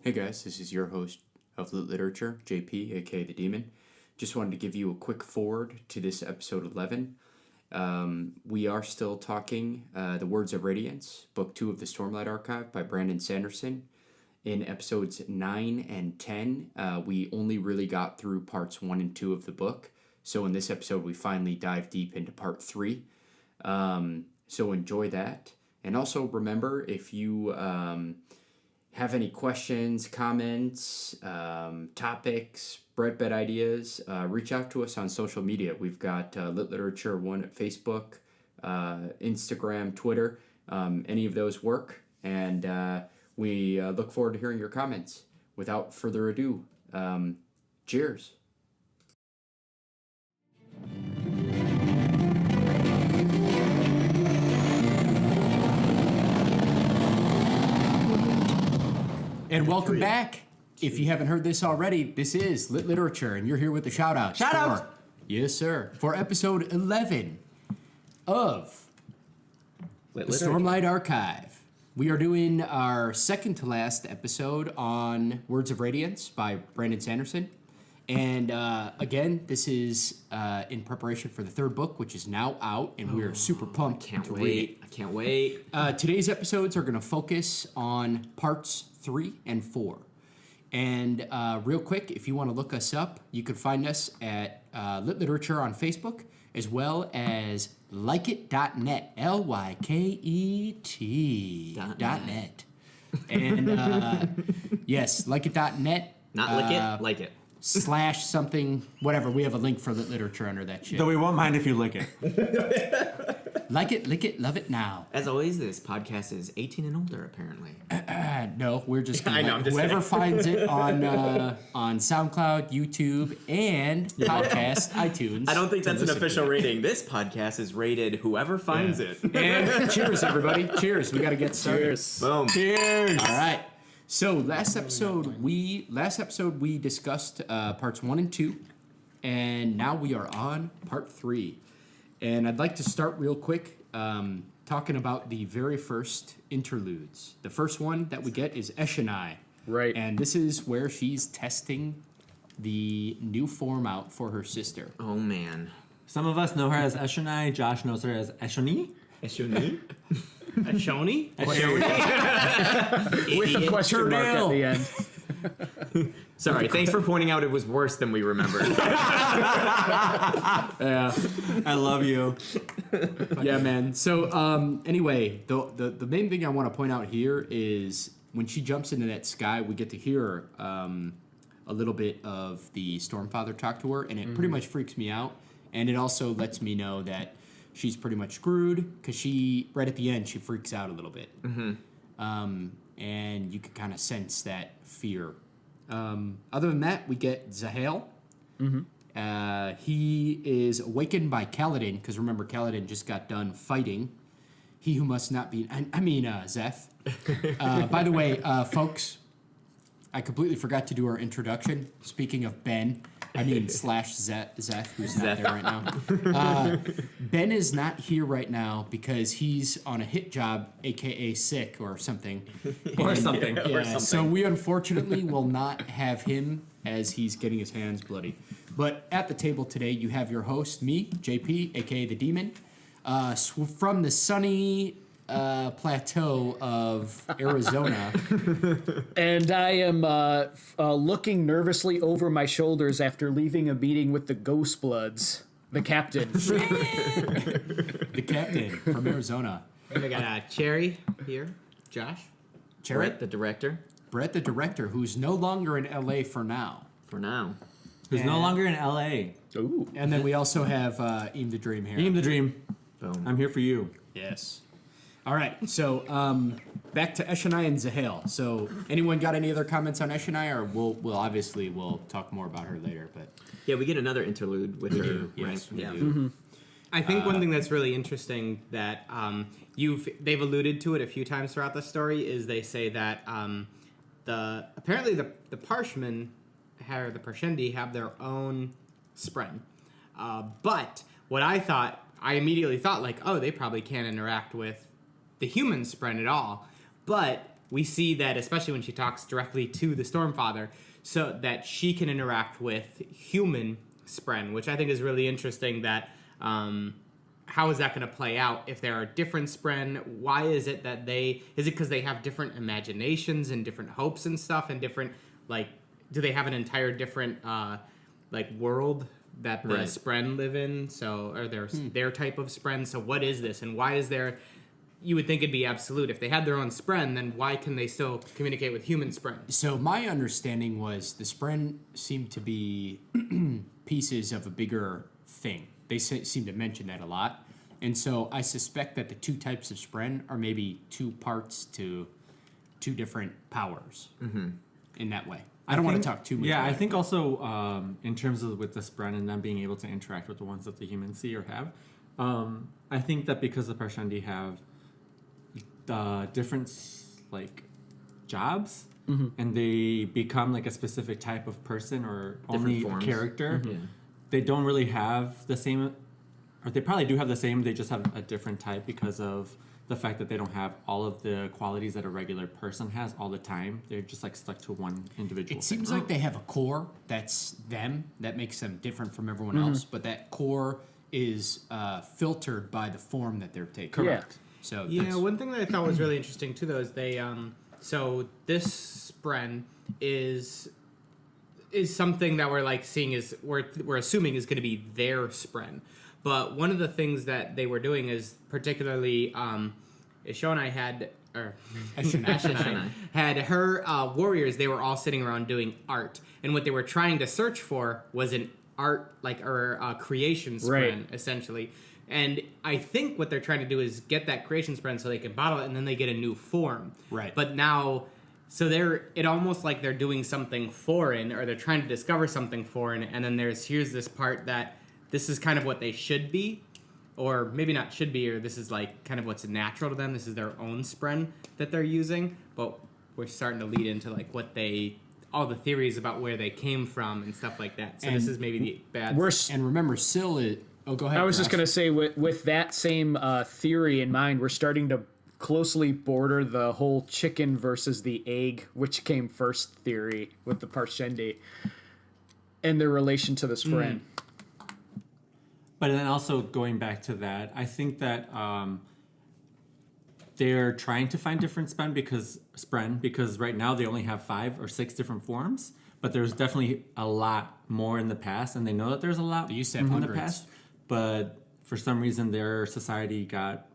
Hey guys, this is your host of Lit Literature, JP, aka The Demon. Just wanted to give you a quick forward to this episode 11. We are still talking the Words of Radiance, book 2 of the Stormlight Archive by Brandon Sanderson. In episodes 9 and 10, we only really got through parts 1 and 2 of the book. So in this episode, we finally dive deep into part 3. So enjoy that. And also remember, if you have any questions, comments, topics, bread bed ideas, reach out to us on social media. We've got Lit Literature 1 at Facebook, Instagram, Twitter. Any of those work. And we look forward to hearing your comments. Without further ado, cheers. And welcome back. If you haven't heard this already, this is Lit Literature, and you're here with the Shoutouts. Shoutouts! Yes, sir. For episode 11 of the Stormlight Archive. We are doing our second to last episode on Words of Radiance by Brandon Sanderson. And again, this is in preparation for the third book, which is now out, and we're super pumped to read. I can't wait. Today's episodes are going to focus on parts 3 and 4. And real quick, if you want to look us up, you can find us at Lit Literature on Facebook, as well as Lyket.net, Lyket.net. And yes, Lyket.net. Not lick it, like it. / something, whatever. We have a link for Lit Literature under that shit. Though we won't mind if you lick it. Like it, lick it, love it now. As always, this podcast is 18 and older, apparently. No, we're just gonna I know, I'm just whoever kidding. finds it on SoundCloud, YouTube, and podcast, iTunes. I don't think to that's an listen to official it. rating. This podcast is rated whoever finds it. And cheers, everybody. Cheers. We got to get started. Cheers. Boom. Cheers! All right. So last episode we discussed parts 1 and 2, and now we are on part 3. And I'd like to start real quick talking about the very first interludes. The first one that we get is Ash and I. Right. And this is where she's testing the new form out for her sister. Oh, man. Some of us know her as Eshonai. Josh knows her as Eshoni. Eshoni? Shoni? With With a question mark at the end. Sorry, thanks for pointing out it was worse than we remembered. Yeah. I love you. Yeah, man. So, anyway, the main thing I want to point out here is when she jumps into that sky, we get to hear a little bit of the Stormfather talk to her, and it pretty much freaks me out. And it also lets me know that she's pretty much screwed because right at the end, she freaks out a little bit. And you can kind of sense that fear. Other than that, we get Zahale. He is awakened by Kaladin, because remember, Kaladin just got done fighting. He who must not be... Zeth. By the way, folks, I completely forgot to do our introduction. Speaking of Ben, / Zeth, who's not there right now. Ben is not here right now because he's on a hit job, a.k.a. sick or something. Or something. Yeah, so we unfortunately will not have him as he's getting his hands bloody. But at the table today, you have your host, me, JP, a.k.a. The Demon, from the sunny plateau of Arizona. And I am looking nervously over my shoulders after leaving a meeting with the Ghost Bloods, the captain. The captain from Arizona. And we got Cherry here. Josh. Cherry? Brett, the director. Brett, the director, who's no longer in L.A. for now. For now. Who's no longer in L.A. Ooh. And then we also have Eam the Dream here. Eam the Dream. Boom. I'm here for you. Yes. All right, so back to Eshonai and Zahale. So anyone got any other comments on Eshonai, or we'll talk more about her later, but... Yeah, we get another interlude with her. do, yes, right? we Yeah. do. I think one thing that's really interesting that they've alluded to it a few times throughout the story is they say that apparently the Parshmen or the Parshendi have their own Spren, but what I immediately thought like, oh, they probably can't interact with the human Spren at all, but we see that, especially when she talks directly to the Stormfather, so that she can interact with human Spren, which I think is really interesting. That how is that going to play out if there are different Spren? Why is it that is it because they have different imaginations and different hopes and stuff, and different, like, do they have an entire different like world that the Spren live in? So, or their type of Spren. So what is this, and why is there? You would think it'd be absolute. If they had their own Spren, then why can they still communicate with human Spren? So my understanding was the Spren seem to be pieces of a bigger thing. They seem to mention that a lot. And so I suspect that the two types of Spren are maybe two parts to two different powers in that way. I don't want to talk too much. Yeah, about I it. think also in terms of with the Spren and them being able to interact with the ones that the humans see or have, I think that because the Parshendi have different like jobs, and they become like a specific type of person or only forms. character, they don't really have the same, or they probably do have the same, they just have a different type because of the fact that they don't have all of the qualities that a regular person has all the time. They're just like stuck to one individual It seems like they have a core that's them, that makes them different from everyone else, but that core is filtered by the form that they're taking. Correct. So Yeah, that's- one thing that I thought was really interesting too, though, is they so this Spren is something that we're like seeing is we're assuming is going to be their Spren. But one of the things that they were doing is particularly Ishonai had or Ashanai had her warriors. They were all sitting around doing art, and what they were trying to search for was an art creation Spren, Right. essentially. And I think what they're trying to do is get that creation Spren so they can bottle it, and then they get a new form. Right. But now, so it almost like they're doing something foreign, or they're trying to discover something foreign, and then here's this part that this is kind of what they should be, or maybe not should be, or this is like kind of what's natural to them. This is their own Spren that they're using, but we're starting to lead into like all the theories about where they came from and stuff like that. So this And is maybe the bad. and remember, Syl is. Oh, go ahead. I was just Josh. going to say, with that same theory in mind, we're starting to closely border the whole chicken versus the egg, which came first theory with the Parshendi and their relation to the Spren. But then also going back to that, I think that they're trying to find different Spren because right now they only have 5 or 6 different forms. But there's definitely a lot more in the past, and they know that there's a lot They used to have in the hundreds. past. But for some reason, their society got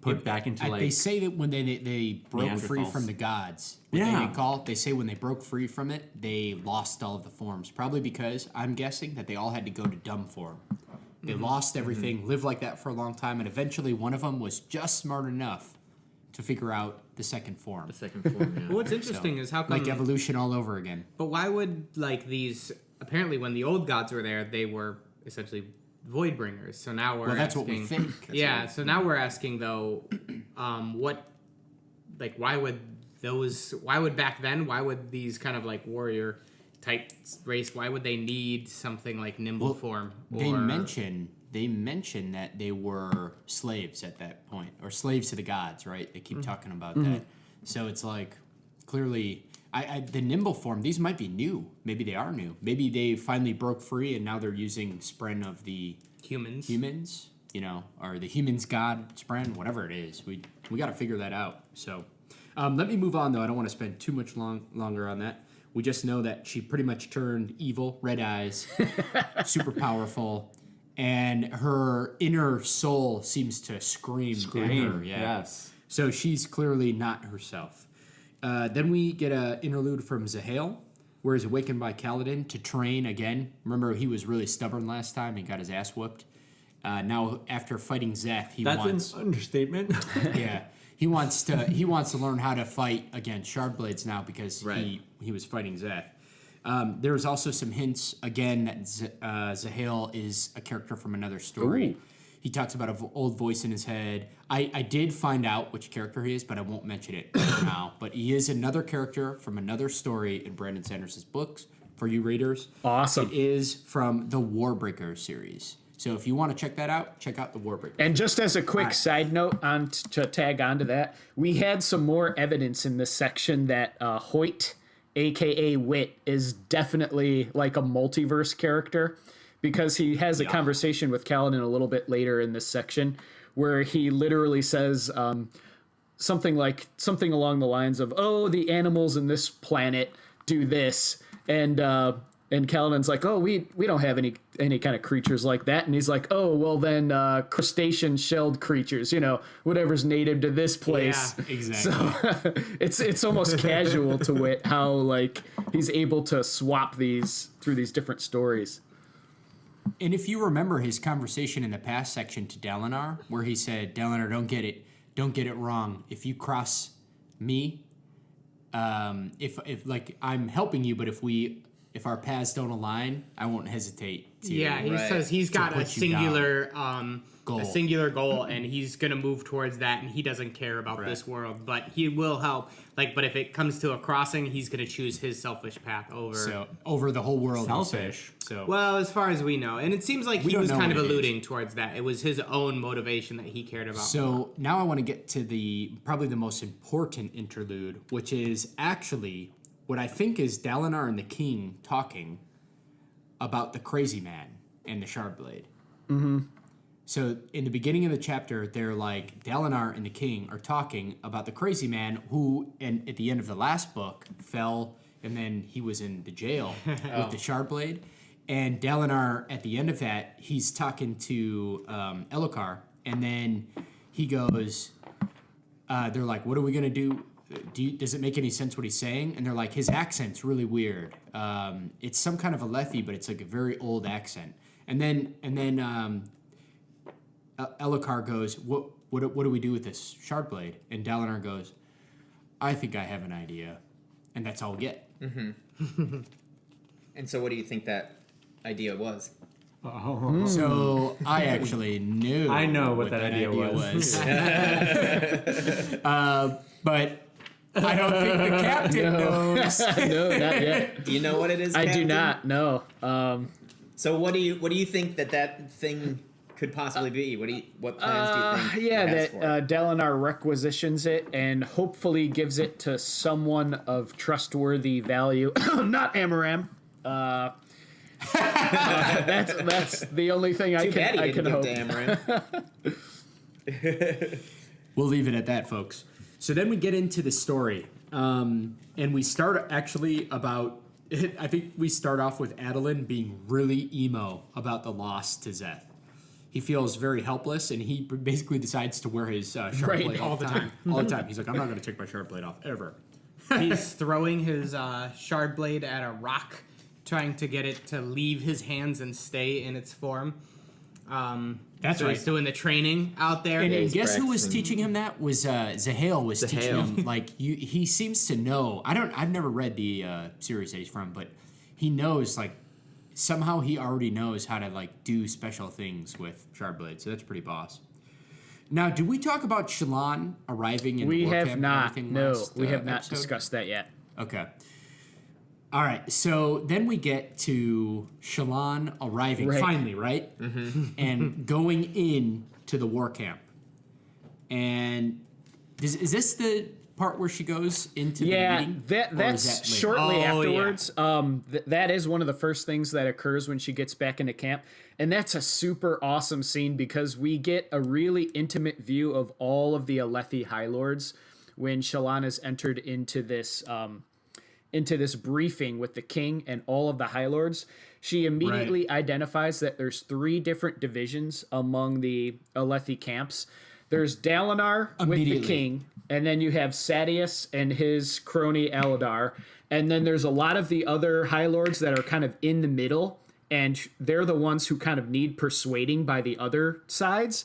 put back into like they say that when they broke free Neanderthals. from the gods, Yeah. they say when they broke free from it, they lost all of the forms. Probably because I'm guessing that they all had to go to dumb form. They lost everything, lived like that for a long time, and eventually one of them was just smart enough to figure out the second form. The second form, yeah. But what's interesting is how come Like evolution all over again. But why would like these? Apparently, when the old gods were there, they were essentially void bringers. So now we're Well, that's what asking, we think. That's yeah. what- So now we're asking though, why would back then? Why would these kind of like warrior type race? Why would they need something like nimble form? They mention that they were slaves at that point, or slaves to the gods, right? They keep talking about that. So it's like, clearly, the nimble form, these might be new. Maybe they are new. Maybe they finally broke free and now they're using Spren of the humans, or the humans god Spren, whatever it is. We got to figure that out. So let me move on, though. I don't want to spend too much longer on that. We just know that she pretty much turned evil, red eyes, super powerful. And her inner soul seems to scream at her. Yeah. yes. So she's clearly not herself. Then we get an interlude from Zahale, where he's awakened by Kaladin to train again. Remember, he was really stubborn last time and got his ass whooped. Now, after fighting Zeth, he wants... an understatement. Yeah. He wants to learn how to fight against Shardblades now because Right. he was fighting Zeth. There's also some hints, again, that Zahale is a character from another story. Ooh. He talks about an old voice in his head. I did find out which character he is, but I won't mention it now. But he is another character from another story in Brandon Sanderson's books for you readers. Awesome. It is from the Warbreaker series. So if you want to check that out, check out the Warbreaker. And just as a quick Alright. side note to tag onto that, we had some more evidence in this section that Hoyt, aka Wit, is definitely like a multiverse character, because he has a conversation with Kaladin a little bit later in this section where he literally says something along the lines of, "Oh, the animals in this planet do this," and Kaladin's like, "Oh, we don't have any kind of creatures like that," and he's like, "Oh, well then, crustacean shelled creatures, whatever's native to this place." Yeah, exactly. So it's almost casual to Wit how like he's able to swap these through these different stories. And if you remember his conversation in the past section to Dalinar, where he said, "Dalinar, don't get it wrong. If you cross me, if like I'm helping you, but if our paths don't align, I won't hesitate to." Yeah, he Right. says he's got a put you singular goal, and he's gonna move towards that, and he doesn't care about this world, but he will help. But if it comes to a crossing, he's gonna choose his selfish path over the whole world. Selfish. So Well, as far as we know, and it seems like he don't was know kind of what it is. alluding towards that. It was his own motivation that he cared about. So now I want to get to probably the most important interlude, which is actually what I think is Dalinar and the King talking about the Crazy Man and the Shardblade. Mm-hmm. So in the beginning of the chapter, they're like, Dalinar and the King are talking about the Crazy Man who, and at the end of the last book, fell, and then he was in the jail with the Shardblade. And Dalinar, at the end of that, he's talking to Elhokar, and then he goes, they're like, what are we going to do? Does it make any sense what he's saying? And they're like, his accent's really weird. It's some kind of a Alethi, but it's like a very old accent. And then Elhokar goes, what do we do with this Shardblade? And Dalinar goes, I think I have an idea. And that's all we get. And so what do you think that idea was? So I actually knew. I know what that idea was. But I don't think the captain knows. No, not yet. Do you know what it is? I do Captain? not. No. So what do you think that thing could possibly be? What plans do you think? Yeah, it has that for it? Dalinar requisitions it and hopefully gives it to someone of trustworthy value. Not Amaram. That's the only thing I Too bad can he didn't hope. give to Amaranth. We'll leave it at that, folks. So then we get into the story. And we start actually about, I think we start off with Adolin being really emo about the loss to Zeth. He feels very helpless, and he basically decides to wear his sharp blade all the time. All the time. He's like, I'm not going to take my sharp blade off, ever. He's throwing his shard blade at a rock, trying to get it to leave his hands and stay in its form. That's so right. He's doing the training out there. And he's guess who was practicing. teaching him that? Was Zahale was teaching Zahale. him. Like he seems to know. I've never read the series that he's from, but he knows like somehow he already knows how to like do special things with Shardblade. So that's pretty boss. Now, did we talk about Shallan arriving in We war have camp and not. everything No, last, we have not episode? discussed that yet. Okay. All right. So then we get to Shallan arriving Right. finally, right? Mm-hmm. And going in to the war camp. And is this the part where she goes into the meeting? Or that's is that later? shortly Oh, afterwards. That is one of the first things that occurs when she gets back into camp, and that's a super awesome scene because we get a really intimate view of all of the Alethi High Lords when Shallan has entered into this briefing with the king and all of the High Lords. She immediately identifies that there's 3 different divisions among the Alethi camps. There's Dalinar with the Immediately. king, and then you have Sadeas and his crony Aladar, and then there's a lot of the other High Lords that are kind of in the middle, and they're the ones who kind of need persuading by the other sides.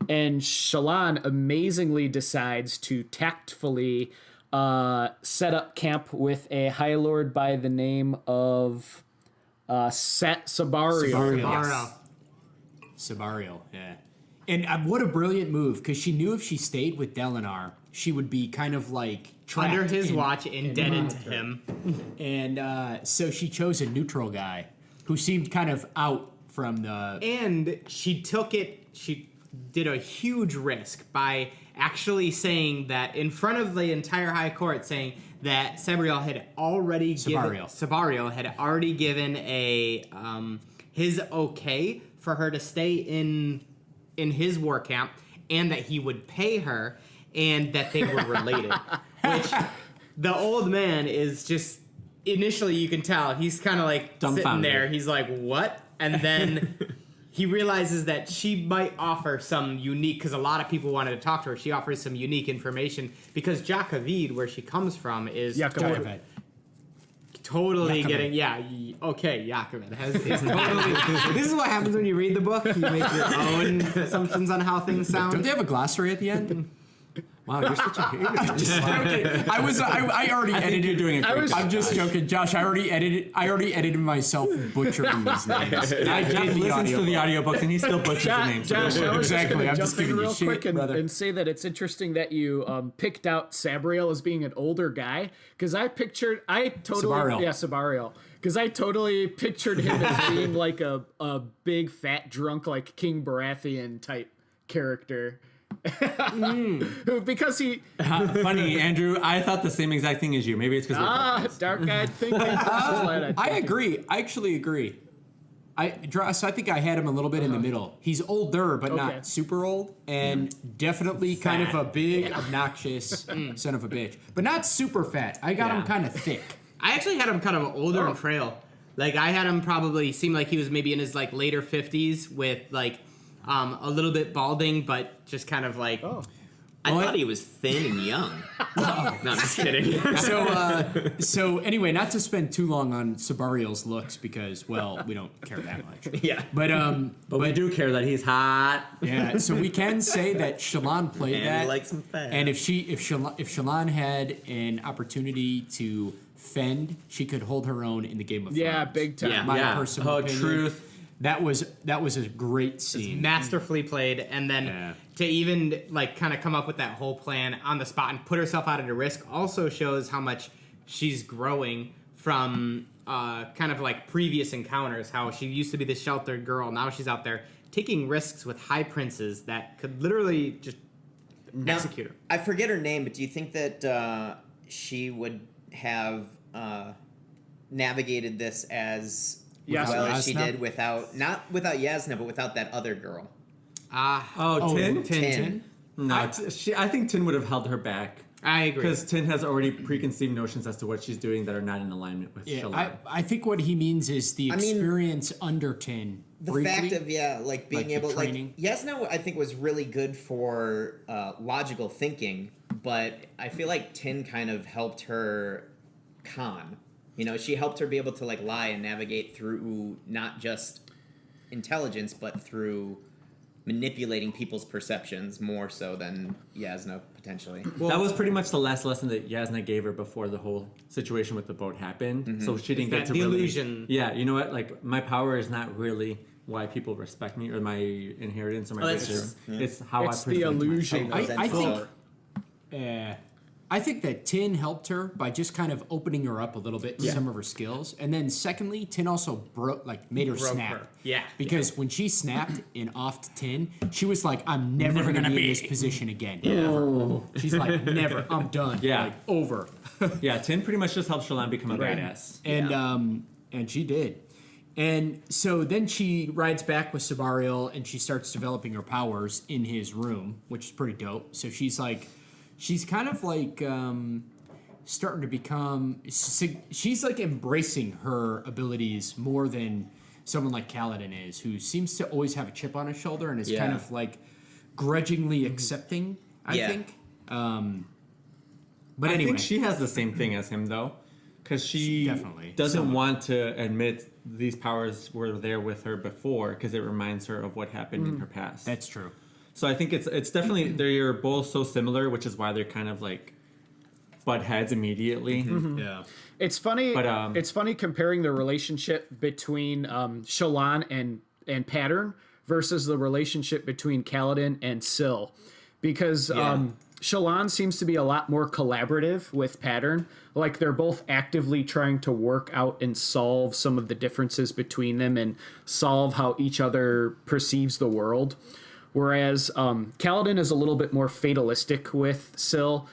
And Shallan amazingly decides to tactfully set up camp with a High Lord by the name of Sabario. Mara. Sabario, yeah. And what a brilliant move, because she knew if she stayed with Dalinar, she would be kind of like trapped Under his in- watch, indebted to him. And so she chose a neutral guy who seemed kind of out from the. And she took it. She did a huge risk by actually saying that in front of the entire High Court, saying that Sabariel had already given a his okay for her to stay in his war camp, and that he would pay her, and that they were related. Which the old man is just, initially you can tell he's kind of like sitting there. He's like, what? And then he realizes that she might offer some unique, because a lot of people wanted to talk to her. She offers some unique information because Jakavid, where she comes from, is totally getting, Yakovid is totally. This is what happens when you read the book. You make your own assumptions on how things sound. Don't they have a glossary at the end? Wow, you're such a hater. I already edited. You're doing it. I'm just joking, Josh. I already edited myself butchering these names. Jeff listens to the audiobooks and he still butchers the names. Josh, I was Exactly, I'm just just giving you real shit, quick brother. and say that it's interesting that you picked out Sabariel as being an older guy, because Sabariel. Because I totally pictured him as being like a big fat drunk, like King Baratheon type character. Because he funny, Andrew, I thought the same exact thing as you. Maybe it's because dark-eyed thinking. I agree. I actually agree. So I think I had him a little bit in the middle. He's older, but not super old, and definitely kind of a big, obnoxious son of a bitch. But not super fat. I got him kind of thick. I actually had him kind of older and frail. Like, I had him probably seem like he was maybe in his like later 50s with like a little bit balding, but just kind of like. I thought he was thin and young. No, I'm just kidding. So anyway, not to spend too long on Sabariel's looks because, well, we don't care that much. Yeah. But we do care that he's hot. Yeah. So we can say that Shallan played And that. he likes some fat. And if Shallan had an opportunity to fend, she could hold her own in the Game of Thrones. Yeah, big time. My personal opinion. Truth. That was a great scene. Masterfully played, and then to even like kind of come up with that whole plan on the spot and put herself out at a risk also shows how much she's growing from kind of like previous encounters. How she used to be this sheltered girl, now she's out there taking risks with high princes that could literally just execute her. I forget her name, but do you think that she would have navigated this as well as she did not without Yasna, but without that other girl? Tin? No, I think Tin would have held her back. I agree. Because Tin has already preconceived notions as to what she's doing that are not in alignment with Shallan. I think what he means is the experience under Tin. The briefly, fact of being able training. Yasna, I think, was really good for logical thinking, but I feel like Tin kind of helped her con. You know, she helped her be able to like lie and navigate through not just intelligence, but through manipulating people's perceptions more so than Yasna potentially. Well, that was pretty much the last lesson that Yasna gave her before the whole situation with the boat happened. Mm-hmm. So she didn't get to the really. Illusion. Yeah, you know what? Like, my power is not really why people respect me or my inheritance or my riches. It's how It's I present the illusion. myself. I think that Tin helped her by just kind of opening her up a little bit to some of her skills, and then secondly, Tin also made her snap. Her. Yeah. Because when she snapped and offed Tin, she was like, "I'm never gonna be in this position again." Yeah. She's like, "Never. I'm done. Yeah. Like, over." Yeah, Tin pretty much just helped Shallan become a badass. And she did. And so then she rides back with Sabariel, and she starts developing her powers in his room, which is pretty dope. So she's kind of like starting to become. She's like embracing her abilities more than someone like Kaladin is, who seems to always have a chip on his shoulder and is kind of like grudgingly accepting. I think. But anyway, I think she has the same thing as him though, because she definitely doesn't want to admit these powers were there with her before, because it reminds her of what happened in her past. that's true. So I think it's definitely they're both so similar, which is why they're kind of like butt heads immediately. Mm-hmm. Yeah. It's funny. But, it's funny comparing the relationship between Shallan and Pattern versus the relationship between Kaladin and Syl, because Shallan seems to be a lot more collaborative with Pattern. Like they're both actively trying to work out and solve some of the differences between them and solve how each other perceives the world. Whereas Kaladin is a little bit more fatalistic with Syl.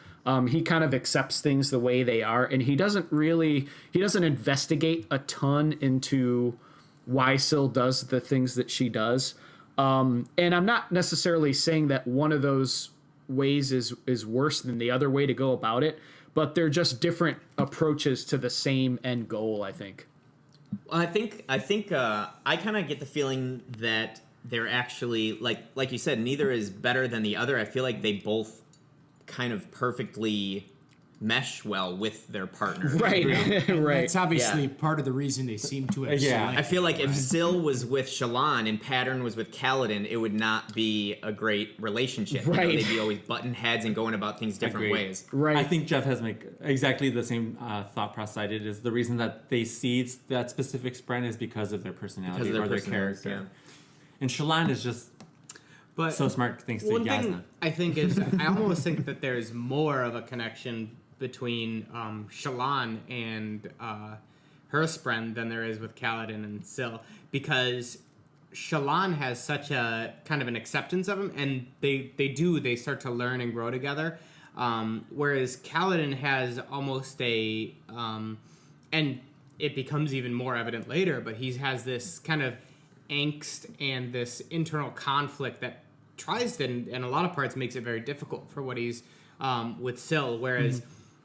He kind of accepts things the way they are, and he doesn't investigate a ton into why Syl does the things that she does. And I'm not necessarily saying that one of those ways is worse than the other way to go about it, but they're just different approaches to the same end goal, I think. Well, I think I kind of get the feeling that they're actually like you said, neither is better than the other. I feel like they both kind of perfectly mesh well with their partner. Right. Right. That's obviously part of the reason they seem to have selected. I feel like if Syl was with Shallan and Pattern was with Kaladin, it would not be a great relationship. Right. You know, they'd be always butting heads and going about things different Agreed. ways. Right. I think Jeff has exactly the same thought process I did. Is the reason that they see that specific Spren is because of their personality or their personalities, character. And Shallan is just so smart, thanks to One Yasna. thing I think is, I almost think that there's more of a connection between Shallan and her Spren than there is with Kaladin and Syl, because Shallan has such a kind of an acceptance of him, and they start to learn and grow together, whereas Kaladin has almost a and it becomes even more evident later, but he has this kind of angst and this internal conflict that tries to, in a lot of parts, makes it very difficult for what he's with Syl, whereas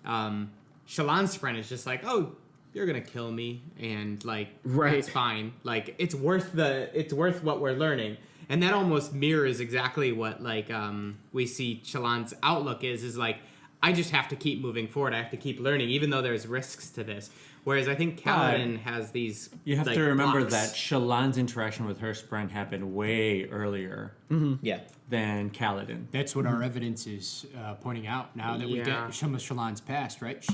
Shallan's Spren is just like, oh, you're gonna kill me, and like that's fine. Like it's worth what we're learning, and that almost mirrors exactly what like we see Shallan's outlook is like, I just have to keep moving forward. I have to keep learning, even though there's risks to this. Whereas I think Kaladin has these. You have to remember blocks. that Shallan's interaction with her Spren happened way earlier than Kaladin. That's what our evidence is pointing out. Now that we get some of Shallan's past, right?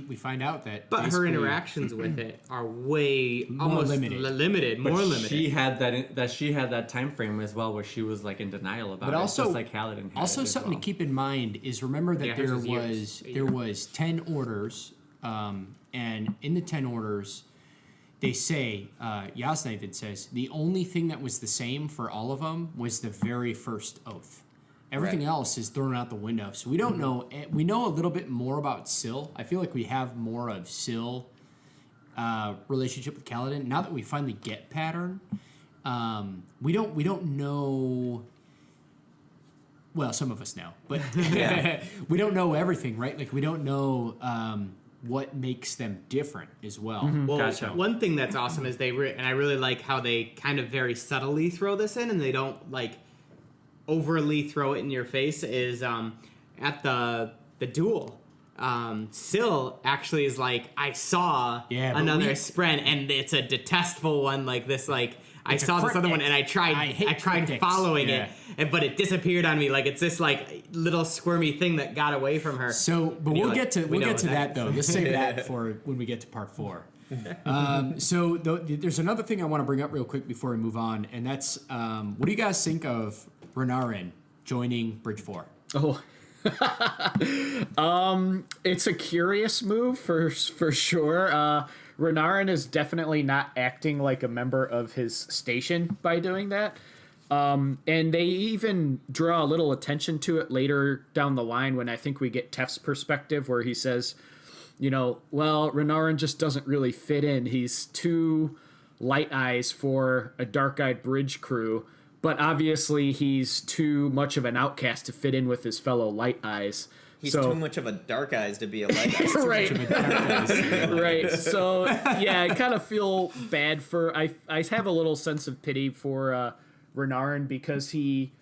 We find out that. But her interactions with it are way More almost limited. more limited. She had that time frame as well, where she was like in denial about But it, also, just like Kaladin had also it as something well. to keep in mind is remember that hers was years. there was 10 orders, and in the 10 orders, they say, Yasna even says, the only thing that was the same for all of them was the very first oath. Everything else is thrown out the window. So we don't know. We know a little bit more about Syl. I feel like we have more of Syl relationship with Kaladin. Now that we finally get Pattern, we don't know. Well, some of us know, but we don't know everything, right? Like we don't know what makes them different as well. Well, Gotcha. one thing that's awesome is and I really like how they kind of very subtly throw this in, and they don't like overly throw it in your face. Is at the duel, Syl actually is like, I saw another Spren, and it's a detestable one like this. Like I saw this other one, and I tried following it, but it disappeared on me. Like it's this like little squirmy thing that got away from her. So, but we'll get to that though. Let's save that for when we get to part 4. So there's another thing I want to bring up real quick before we move on, and that's what do you guys think of Renarin joining Bridge 4? Oh. It's a curious move for sure. Renarin is definitely not acting like a member of his station by doing that. And they even draw a little attention to it later down the line when I think we get Tef's perspective, where he says, Renarin just doesn't really fit in. He's too light eyes for a dark-eyed bridge crew, but obviously he's too much of an outcast to fit in with his fellow light eyes. He's too much of a dark eyes to be a light eyes. Right. Right. So, yeah, I kind of feel bad for... I have a little sense of pity for Renarin, because he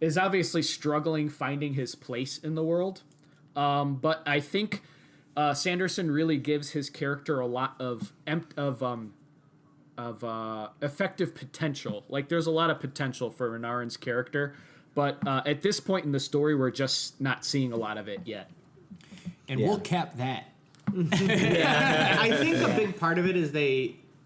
is obviously struggling finding his place in the world. But I think Sanderson really gives his character a lot of effective potential. Like, there's a lot of potential for Renarin's character. But at this point in the story, we're just not seeing a lot of it yet. And we'll cap that. I think a big part of it is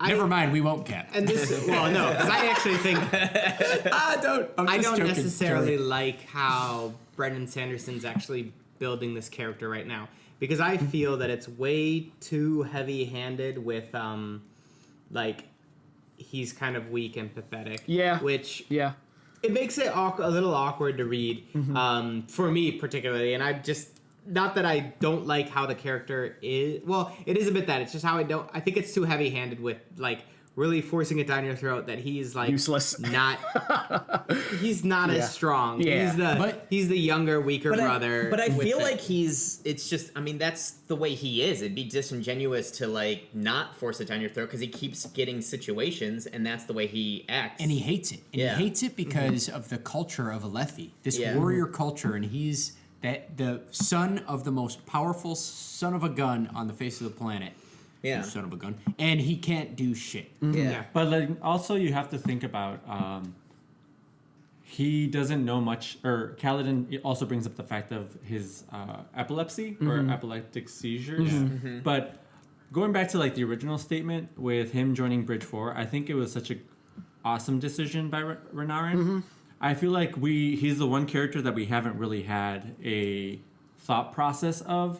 Never mind, we won't cap. And this, well, no, because I actually think I don't necessarily like how Brendan Sanderson's actually building this character right now, because I feel that it's way too heavy-handed with like he's kind of weak and pathetic. Yeah. Which Yeah. it makes it a little awkward to read for me particularly, and I just. Not that I don't like how the character is. Well, it is a bit that. It's just how I think it's too heavy-handed with, like, really forcing it down your throat that he's, like... Useless. He's not as strong. Yeah. He's the younger, weaker brother. But I feel like it's just, I mean, that's the way he is. It'd be disingenuous to, like, not force it down your throat because he keeps getting situations, and that's the way he acts. And he hates it. And Yeah. he hates it because of the culture of Alethi. This warrior culture, and he's... That the son of the most powerful son of a gun on the face of the planet. Yeah. Son of a gun. And he can't do shit. Yeah. But like, also you have to think about he doesn't know much, or Kaladin also brings up the fact of his epilepsy or epileptic seizures. But going back to like the original statement with him joining Bridge 4, I think it was such a awesome decision by Renarin. I feel like he's the one character that we haven't really had a thought process of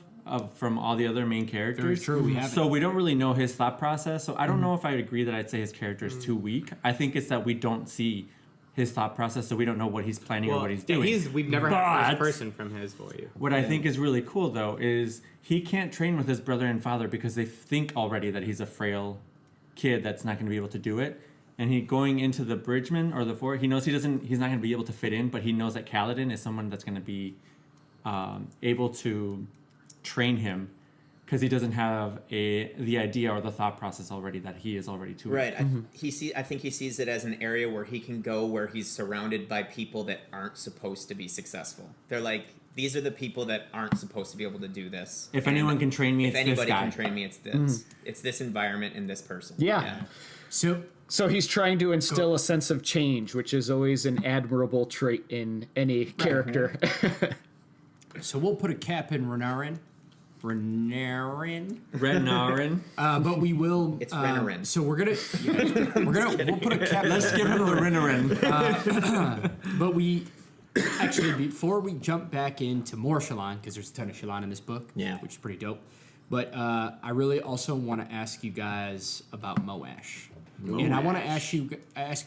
from all the other main characters. Very true, we haven't. So we don't really know his thought process. So I don't know if I agree that I'd say his character is too weak. I think it's that we don't see his thought process, so we don't know what he's planning or what he's doing. We've never had a first person from his voice. What I think is really cool, though, is he can't train with his brother and father because they think already that he's a frail kid that's not going to be able to do it. And he going into the Bridgeman or the Fort, he knows he's not going to be able to fit in, but he knows that Kaladin is someone that's going to be able to train him because he doesn't have the idea or the thought process already that he is already too Right. weak. I think he sees it as an area where he can go where he's surrounded by people that aren't supposed to be successful. They're like, these are the people that aren't supposed to be able to do this. If anyone can train me, it's this guy. If anybody can train me, it's this. It's this environment and this person. Yeah. So he's trying to instill a sense of change, which is always an admirable trait in any character. So we'll put a cap in Renarin. But we will. It's Renarin. So we'll put a cap. Let's give him the Renarin. But we actually, before we jump back into more Shallan, because there's a ton of Shallan in this book, which is pretty dope. But I really also want to ask you guys about Moash. And I want to ask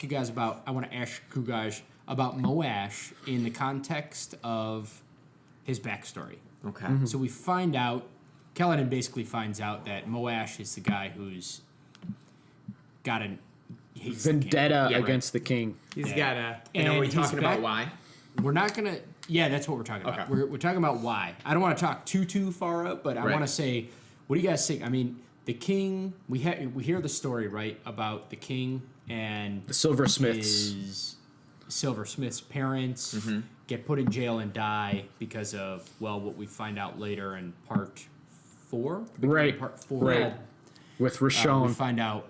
you guys about Moash in the context of his backstory. Okay. So we find out, Kaladin basically finds out that Moash is the guy who's got vendetta against the king. He's got a... And are we he's talking about back- why? We're not gonna. Yeah, that's what we're talking about. Okay. We're talking about why. I don't want to talk too far up, but I Right. want to say, what do you guys think? I mean, the king. We hear the story right about the king and The silversmiths. his silversmith's parents get put in jail and die because of what we find out later in part 4. Right. Part 4. Right. With We Rashon. find out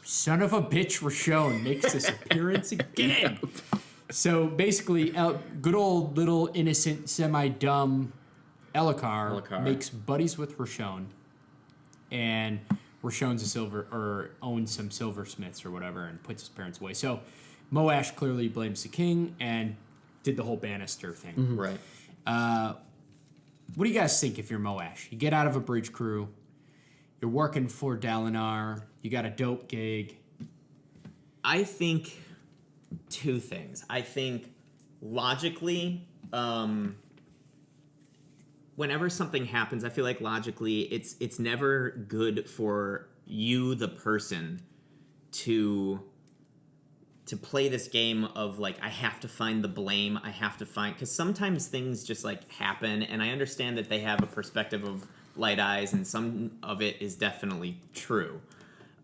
son of a bitch Rashon makes this appearance again. So basically, good old little innocent, semi-dumb Elhokar makes buddies with Rashon, and Rashon's owns some silversmiths or whatever, and puts his parents away. So Moash clearly blames the king and did the whole banister thing. Right. What do you guys think if you're Moash? You get out of a bridge crew, you're working for Dalinar, you got a dope gig. I think two things. I think logically, whenever something happens, I feel like logically it's never good for you, the person, to play this game of like, I have to find the blame, because sometimes things just like happen, and I understand that they have a perspective of light eyes, and some of it is definitely true,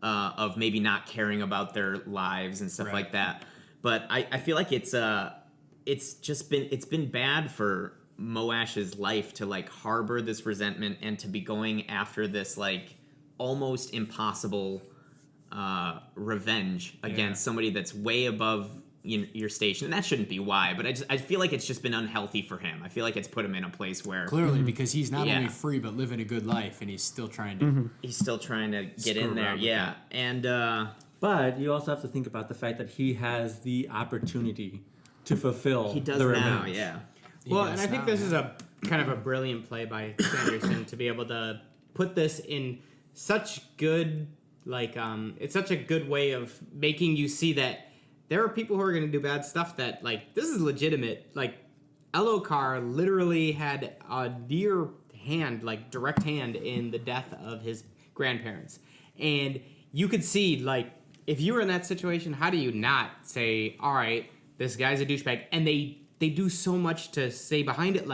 of maybe not caring about their lives and stuff like that. But I feel like it's been bad for Moash's life to like harbor this resentment and to be going after this like almost impossible revenge against somebody that's way above your station, and that shouldn't be why. But I feel like it's just been unhealthy for him. I feel like it's put him in a place where Clearly, because he's not Yeah. only free but living a good life, and he's still trying to. he's still trying to get Screw in there. around with Yeah, and But you also have to think about the fact that he has the opportunity to fulfill he does the now. revenge. Yeah, Well, does and I think now, this is a kind of a brilliant play by Sanderson to be able to put this in such good, it's such a good way of making you see that there are people who are going to do bad stuff that, this is legitimate. Elokar literally had a near hand, direct hand in the death of his grandparents. And you could see, if you were in that situation, how do you not say, all right, this guy's a douchebag? And they do so much to say behind it,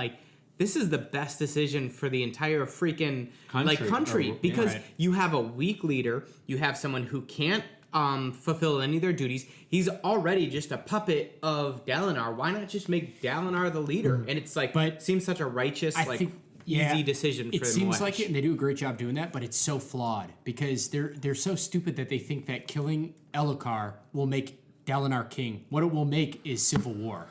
this is the best decision for the entire freaking country because right. you have a weak leader, you have someone who can't fulfill any of their duties. He's already just a puppet of Dalinar. Why not just make Dalinar the leader? And it's But seems such a righteous, I think easy decision for it seems Moash. like it, and they do a great job doing that, but it's so flawed because they're so stupid that they think that killing Elokar will make Dalinar king. What it will make is civil war.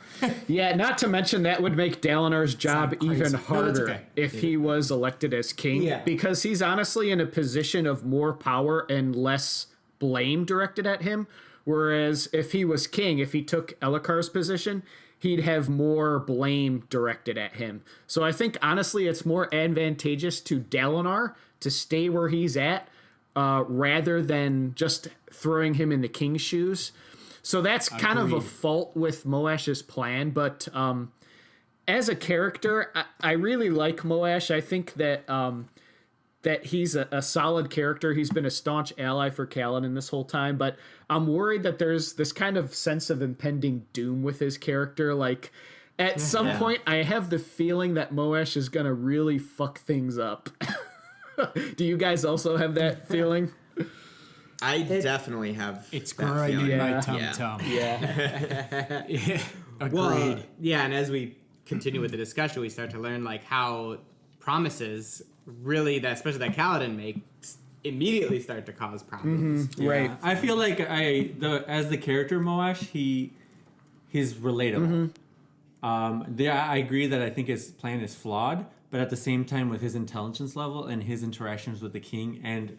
Yeah, not to mention that would make Dalinar's job Sound crazy. even No, that's harder okay. if he was elected as king, Yeah. because he's honestly in a position of more power and less blame directed at him. Whereas if he was king, if he took Elokar's position, he'd have more blame directed at him. So I think honestly it's more advantageous to Dalinar to stay where he's at rather than just throwing him in the king's shoes. So that's kind of a Agreed. fault with Moash's plan, but as a character, I really like Moash. I think that that he's a solid character. He's been a staunch ally for Kaladin this whole time, but I'm worried that there's this kind of sense of impending doom with his character. At some point, I have the feeling that Moash is going to really fuck things up. Do you guys also have that feeling? I definitely have. It's that grinding feeling. my Yeah. tum-tum. Yeah. Yeah. Agreed. Well, yeah, and as we continue with the discussion, we start to learn how promises really, especially that Kaladin makes, immediately start to cause problems. Right. I feel like as the character Moash, he's relatable. I agree that I think his plan is flawed, but at the same time, with his intelligence level and his interactions with the king, and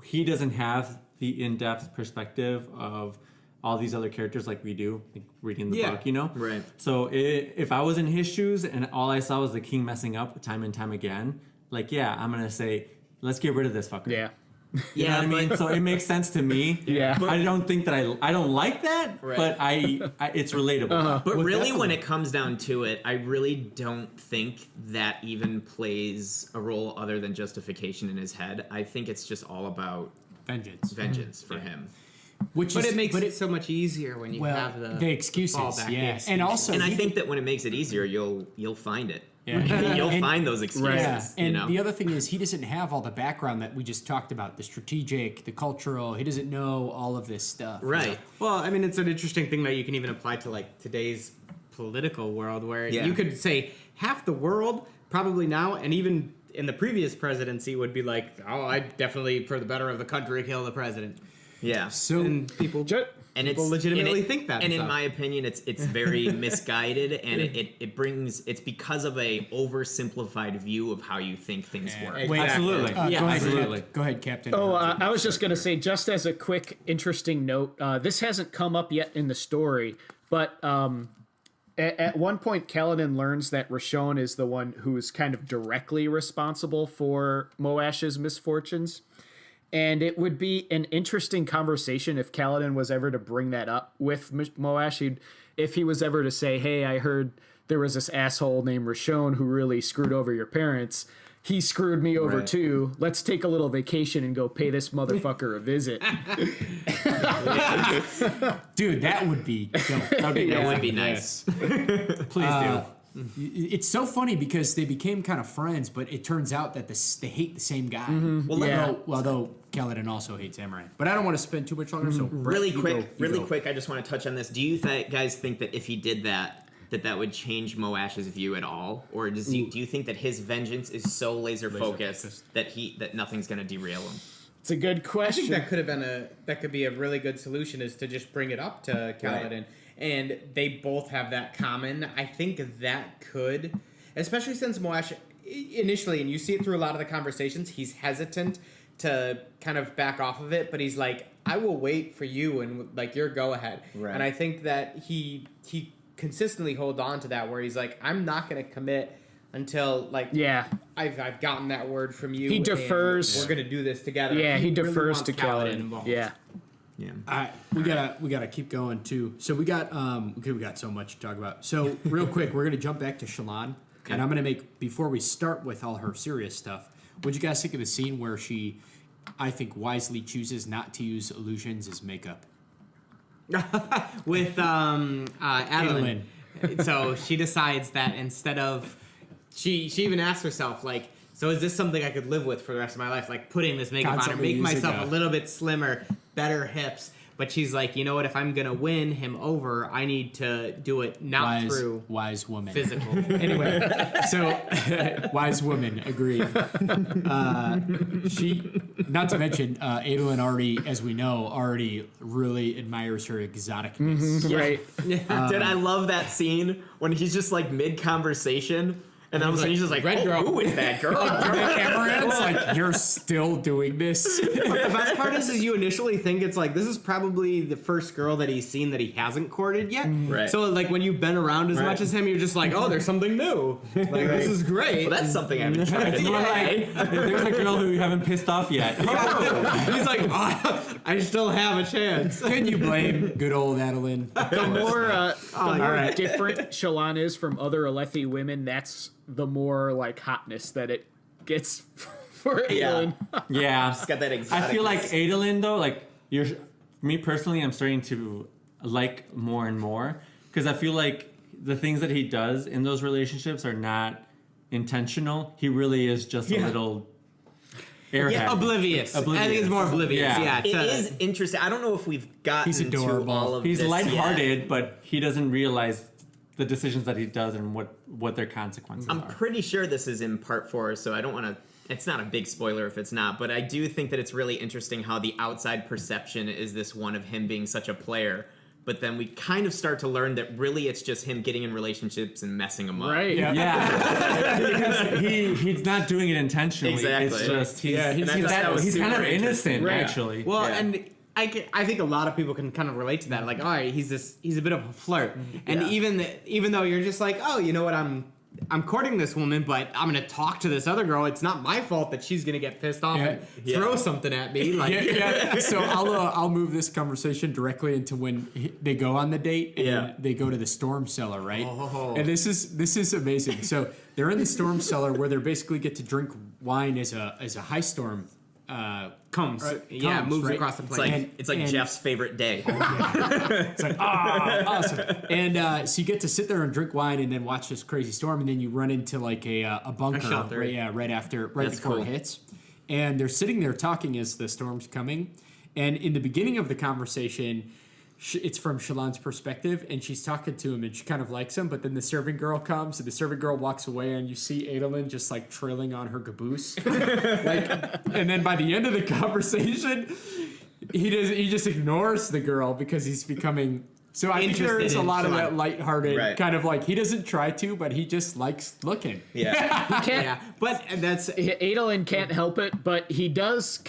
he doesn't have the in-depth perspective of all these other characters like we do, reading the book, Right. So if I was in his shoes and all I saw was the king messing up time and time again, I'm gonna say, let's get rid of this fucker. Yeah. You know what I mean? So it makes sense to me. Yeah. I don't think that I don't like that, Right. but I it's relatable. But Well, really, when definitely. it comes down to it, I really don't think that even plays a role other than justification in his head. I think it's just all about vengeance for him. Which But is, it makes it so much easier when you well, have the excuses, fallback, yeah. the And excuses. also, And I even- think that when it makes it easier, you'll find it. Yeah. You'll And- find those excuses. Yeah, and you know? the other thing is he doesn't have all the background that we just talked about, the strategic, the cultural. He doesn't know all of this stuff. you Right. know? Well, I mean, it's an interesting thing that you can even apply to today's political world, where Yeah. you could say half the world probably now, and even in the previous presidency, would be like, "Oh, I definitely, for the better of the country, kill the president." Yeah. So And people, And people it's legitimately and it- think that. And in stuff. my opinion, it's very misguided, and it's because of a oversimplified view of how you think things work. Wait, Absolutely. Yeah, go ahead, absolutely. Go ahead, Captain. Oh, I was just going to say, just as a quick, interesting note, this hasn't come up yet in the story, but at one point, Kaladin learns that Rashon is the one who is kind of directly responsible for Moash's misfortunes. And it would be an interesting conversation if Kaladin was ever to bring that up with Moash. If he was ever to say, hey, I heard there was this asshole named Rashon who really screwed over your parents. He screwed me over Right. too. Let's take a little vacation and go pay this motherfucker a visit. Dude, that would be dope. That would be nice. Please do. It's so funny because they became kind of friends, but it turns out that they hate the same guy. Well, let- Yeah. Although Kaladin also hates Amaranth. But I don't want to spend too much longer, so Brett, Really you quick, go, you go. I just want to touch on this. Do you guys think that if he did that would change Moash's view at all, or do you think that his vengeance is so laser focused that nothing's going to derail him? It's a good I question. think that could be a really good solution, is to just bring it up to Kaladin. and they both have that common. I think that could, especially since Moash initially, and you see it through a lot of the conversations, he's hesitant to kind of back off of it, but he's like, I will wait for you and like your go ahead. Right. And I think that he consistently holds on to that, where he's like, I'm not going to commit until like I've gotten that word from you. He defers. We're going to do this together. Yeah, he defers wants to Kaladin. involved. Yeah. Yeah. We gotta keep going too. So we got we got so much to talk about. So real quick, we're gonna jump back to Shallan, and I'm gonna make, before we start with all her serious stuff, what'd you guys think of the scene where she, I think, wisely chooses not to use illusions as makeup? With Adolin. So she decides that instead of, she even asks herself, like, so is this something I could live with for the rest of my life? Like putting this makeup on and Constantly make myself using a little bit slimmer, better hips. But she's like, you know what? If I'm going to win him over, I need to do it not through wise woman. physical. Anyway, so wise woman, agreed. She, not to mention, Adolin already, as we know, already really admires her exoticness. Right. Dude, I love that scene when he's just like mid conversation, and all of a sudden he's just like, Red girl. who is that girl? The cameraman's like, you're still doing this. The best part is you initially think it's like, this is probably the first girl that he's seen that he hasn't courted yet. Right. So like when you've been around as much as him, you're just like, oh, there's something new. Like this is great. Well, that's something I haven't tried. It's more like, there's a girl who you haven't pissed off yet. He's like, oh, I still have a chance. Can you blame good old Adolin? The more right. different Shallan is from other Alethi women, that's the more like hotness that it gets for Adolin. Yeah. It's got that I exotic. feel like Adolin, though, like, me personally, I'm starting to like more and more, because I feel like the things that he does in those relationships are not intentional. He really is just a little airhead. Yeah, oblivious. I think Oblivious. it's more oblivious. Yeah. It is interesting. I don't know if we've gotten He's to adorable. all of He's this lighthearted, yet. but he doesn't realize the decisions that he does and what their consequences I'm are. pretty sure this is in part 4, so I don't want to. It's not a big spoiler if it's not, but I do think that it's really interesting how the outside perception is this one of him being such a player, but then we kind of start to learn that really it's just him getting in relationships and messing them up. Right. Yeah, because he's not doing it intentionally. Exactly. It's just And I thought that was he's kind of super interesting. innocent, Right. actually. Well, Yeah. and I think a lot of people can kind of relate to that. Like, all right, he's a bit of a flirt, and Yeah. even though you're just like, oh, you know what, I'm courting this woman, but I'm gonna talk to this other girl. It's not my fault that she's gonna get pissed off and throw something at me. Like, Yeah. So I'll move this conversation directly into when they go on the date and Yeah. they go to the storm cellar, right? Oh. And this is amazing. So they're in the storm cellar where they basically get to drink wine as a high storm comes, comes, moves right? across the It's plane. like it's like and- Jeff's favorite day. It's like, awesome. And so you get to sit there and drink wine and then watch this crazy storm, and then you run into like a bunker, shelter. right That's before cool. it hits. And they're sitting there talking as the storm's coming. And in the beginning of the conversation, it's from Shallan's perspective, and she's talking to him, and she kind of likes him. But then the serving girl comes, and the serving girl walks away, and you see Adolin just like trailing on her caboose. And then by the end of the conversation, he just ignores the girl because he's becoming. So I think there Interested is a in lot of Shallan. that lighthearted Right. kind of like he doesn't try to, but he just likes looking. Yeah. He can't. Yeah, but that's Adolin can't help it, but he does.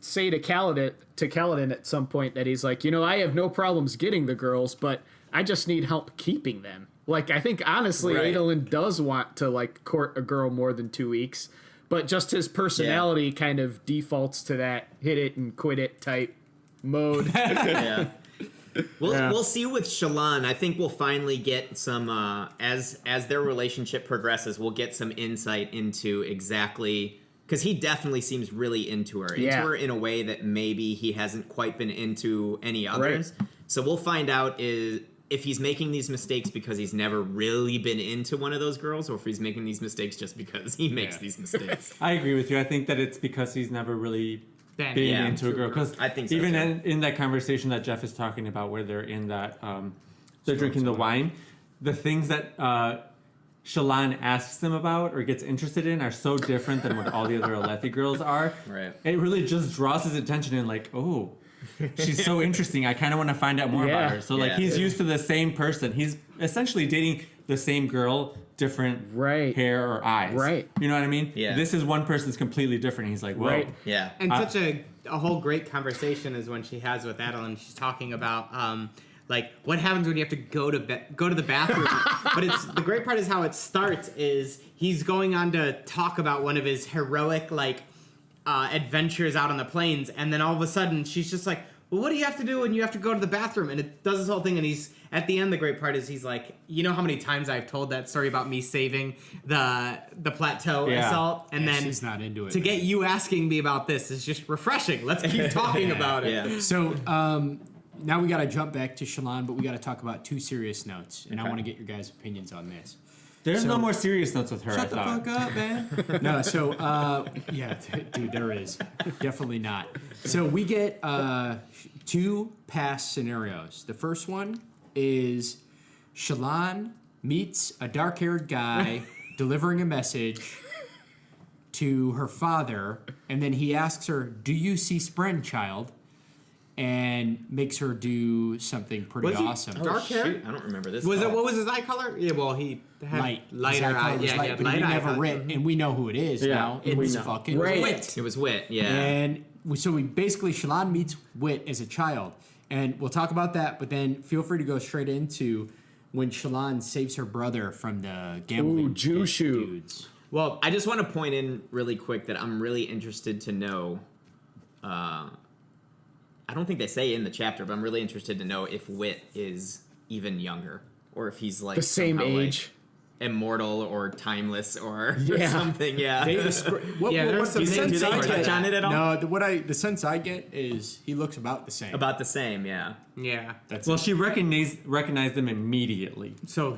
Say to Kaladin at some point that he's like, I have no problems getting the girls, but I just need help keeping them. Like, I think honestly, Right. Adolin does want to like court a girl more than 2 weeks, but just his personality kind of defaults to that hit it and quit it type mode. Yeah. We'll see with Shallan. I think we'll finally get some as their relationship progresses. We'll get some insight into exactly, because he definitely seems really into her in a way that maybe he hasn't quite been into any others. Right. So we'll find out if he's making these mistakes because he's never really been into one of those girls, or if he's making these mistakes just because he makes these mistakes. I agree with you. I think that it's because he's never really Been been yeah, into a girl. Because I think so, even too. in that conversation that Jeff is talking about, where they're in that, they're drinking the wine, the things that Shallan asks them about or gets interested in are so different than what all the other Alethi girls are. Right. It really just draws his attention and like, oh, she's so interesting. I kind of want to find out more Yeah. about her. So like Yeah. he's used to the same person. He's essentially dating the same girl, different Right. hair or eyes. Right. You know what I mean? Yeah. This is one person's completely different. He's like, whoa. Right. Yeah. And such a whole great conversation is when she has with Adolin. She's talking about like what happens when you have to go to the bathroom. But it's the great part is how it starts is he's going on to talk about one of his heroic like adventures out on the plains, and then all of a sudden she's just like, well, what do you have to do when you have to go to the bathroom? And it does this whole thing, and he's at the end. The great part is he's like, you know how many times I've told that story about me saving the plateau Yeah. assault, and Yeah, then she's not into it. to get you asking me about this is just refreshing. Let's keep talking about it. Yeah. So now we got to jump back to Shallan, but we got to talk about 2 serious notes, and I want to get your guys' opinions on this. There's So- no more serious notes with her. Shut I the thought. fuck up, man. No, so yeah, dude, there is definitely not. So we get 2 past scenarios. The first one is Shallan meets a dark-haired guy delivering a message to her father, and then he asks her, "Do you see Spren, child?" And makes her do something pretty Was he awesome. Oh, dark hair? shoot, I don't remember this. Was at it all. what was his eye color? Yeah, well he had Light. lighter His eye color eye. was Yeah, light, he had but he light eye. never writ, and we know who it is Yeah, now. we It's know. fucking Right. Wit. It was Wit, yeah. And so we basically, Shallan meets Wit as a child. And we'll talk about that, but then feel free to go straight into when Shallan saves her brother from the gambling Ooh, Jushu. dudes. Well, I just want to point in really quick that I'm really interested to know. I don't think they say in the chapter, but I'm really interested to know if Wit is even younger, or if he's like The same somehow, like, age. immortal or timeless or Yeah. something. Yeah. They descri- what, Yeah, what, there's what the some do sense they I touch get, on it at all? No, the sense I get is he looks about the same. About the same, yeah. yeah. That's Well, it. she recognized them immediately. So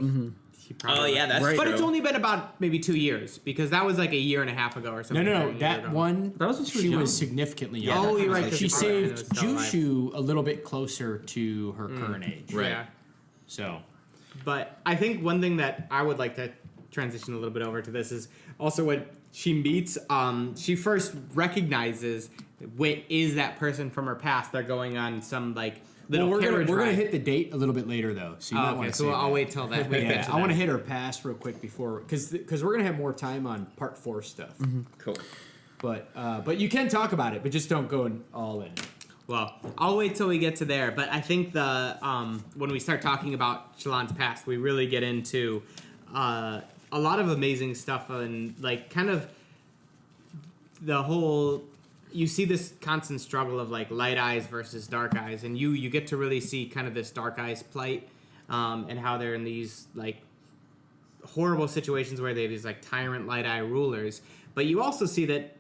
he probably. Oh yeah, that's Right. But true. it's only been about maybe 2 years because that was like a year and a half ago or No, something. no, or a no. year That ago. one, That was when she was she young. was significantly Yeah, younger. Oh, you're right. 'cause She she probably saved was still alive. Jushu a little bit closer to her current age. Right. Yeah. So, But I think one thing that I would like to transition a little bit over to this is also when she meets, she first recognizes Wit is that person from her past. They're going on some like little we're carriage gonna ride. hit the date a little bit later though. So you might Oh, okay, want to so I'll wait till that. We get Yeah, to I want to that. hit her past real quick before because we're gonna have more time on part 4 stuff. Cool. But you can talk about it, but just don't go all in. Well, I'll wait till we get to there. But I think the when we start talking about Shallan's past, we really get into a lot of amazing stuff and like kind of the whole. You see this constant struggle of like light eyes versus dark eyes, and you get to really see kind of this dark eyes plight and how they're in these like horrible situations where they have these like tyrant light eye rulers. But you also see that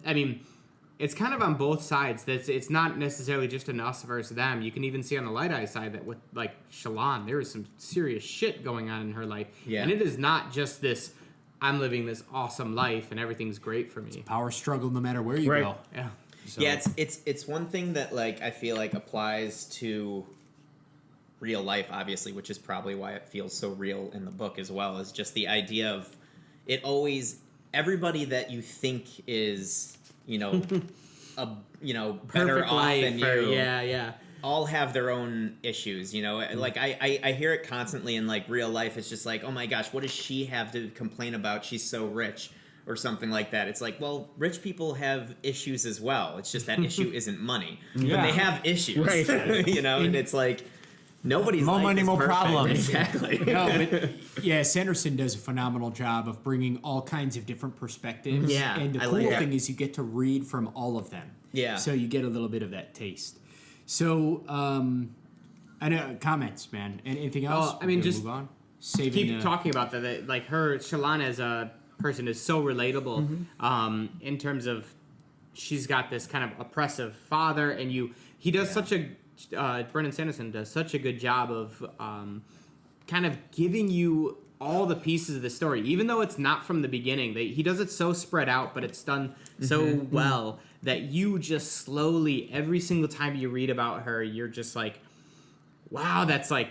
it's kind of on both sides. That it's not necessarily just an us versus them. You can even see on the light eye side that with like Shallan, there is some serious shit going on in her life, Yeah. and it is not just this. I'm living this awesome life and everything's great for me. Power struggle no matter where you Right. go. Yeah. So, Yeah, it's one thing that like I feel like applies to real life, obviously, which is probably why it feels so real in the book as well, is just the idea of it always everybody that you think is, better Perfect off life. than Or, you. yeah. All have their own issues, like I hear it constantly in like real life. It's just like, oh my gosh, what does she have to complain about? She's so rich or something like that. It's like, well, rich people have issues as well. It's just that issue isn't money, but Yeah. they have issues, Right. and it's like nobody's More life money, is more perfect. problems. Exactly. no, but yeah, Sanderson does a phenomenal job of bringing all kinds of different perspectives. Yeah, and the I cool like that. thing is you get to read from all of them. Yeah. So you get a little bit of that taste. So, I know comments, man. And anything else? Oh, I mean, We're gonna just move on. Saving Keep talking about that. Like her, Shallan as a person is so relatable in terms of she's got this kind of oppressive father, and he does such a Brendan Sanderson does such a good job of kind of giving you all the pieces of the story, even though it's not from the beginning. He does it so spread out, but it's done so well that you just slowly, every single time you read about her, you're just like, wow, that's like,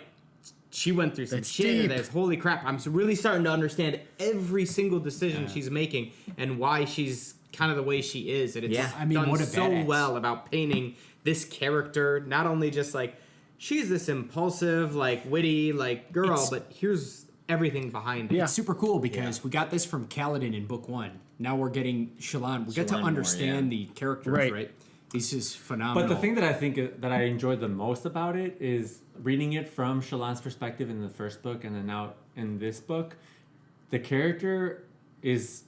she went through some That's shit. deep. And there's holy crap. I'm really starting to understand every single decision she's making and why she's kind of the way she is, and it's Yeah. I mean, done what a so badass. well about painting this character. Not only just like she's this impulsive, like witty, like girl, It's- but here's everything behind it. Yeah. It's super cool because we got this from Kaladin in book 1. Now we're getting Shallan. We get to Shallan more, understand yeah. the characters, Right. right? This is phenomenal. But the thing that I think that I enjoyed the most about it is reading it from Shallan's perspective in the first book, and then now in this book, the character is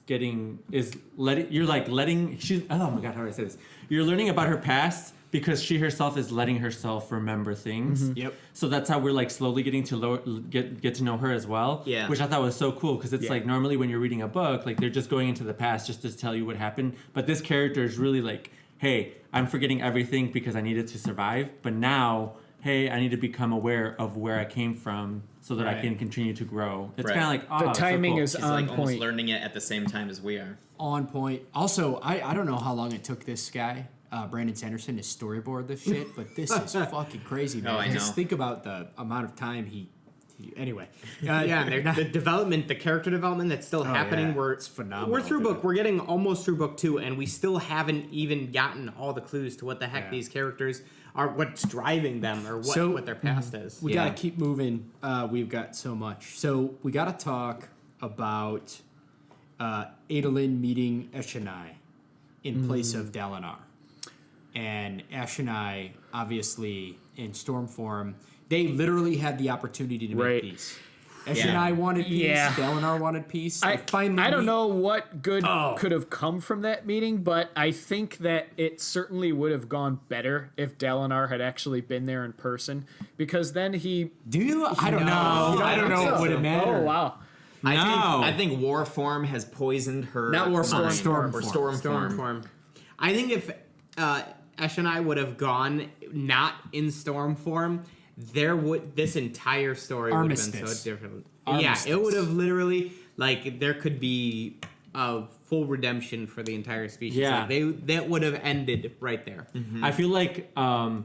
letting she's oh my god, how do I say this? You're learning about her past because she herself is letting herself remember things. Yep. So that's how we're like slowly getting to get to know her as well. Yeah. Which I thought was so cool because it's Yeah. like normally when you're reading a book, like they're just going into the past just to tell you what happened. But this character is really like, hey, I'm forgetting everything because I needed to survive. But now, hey, I need to become aware of where I came from so that I Right. can continue to grow. It's Right. kind of like, oh, The it's so timing cool. is She's on like almost point. learning it at the same time as we are. on point. Also, I don't know how long it took this guy, Brandon Sanderson, to storyboard this shit, but this is fucking crazy, man. Oh, I know. Just think about the amount of time he anyway. Yeah, and the development, the character development that's still happening. yeah. We're It's phenomenal, We're through dude. book. We're getting almost through book 2, and we still haven't even gotten all the clues to what the heck Yeah. these characters are, what's driving them, or So- what their past is. We Yeah. gotta keep moving. We've got so much. So we gotta talk about Adolin meeting Eshonai in place of Dalinar. And Eshonai, obviously in storm form, they literally had the opportunity to Right. make peace. Eshonai wanted peace. Yeah. Dalinar wanted peace. I don't meet- know what good Oh. could have come from that meeting, but I think that it certainly would have gone better if Dalinar had actually been there in person, because then he. Do you? I don't know. I don't know. So- Would it matter? Oh wow! I think war form has poisoned her. Not war form, mind. storm Or form. storm form. I think if Ash and I would have gone not in storm form, this entire story would have been Armistice. so different. Armistice. Yeah, it would have literally there could be a full redemption for the entire species. Yeah. Like, that would have ended right there. I feel like or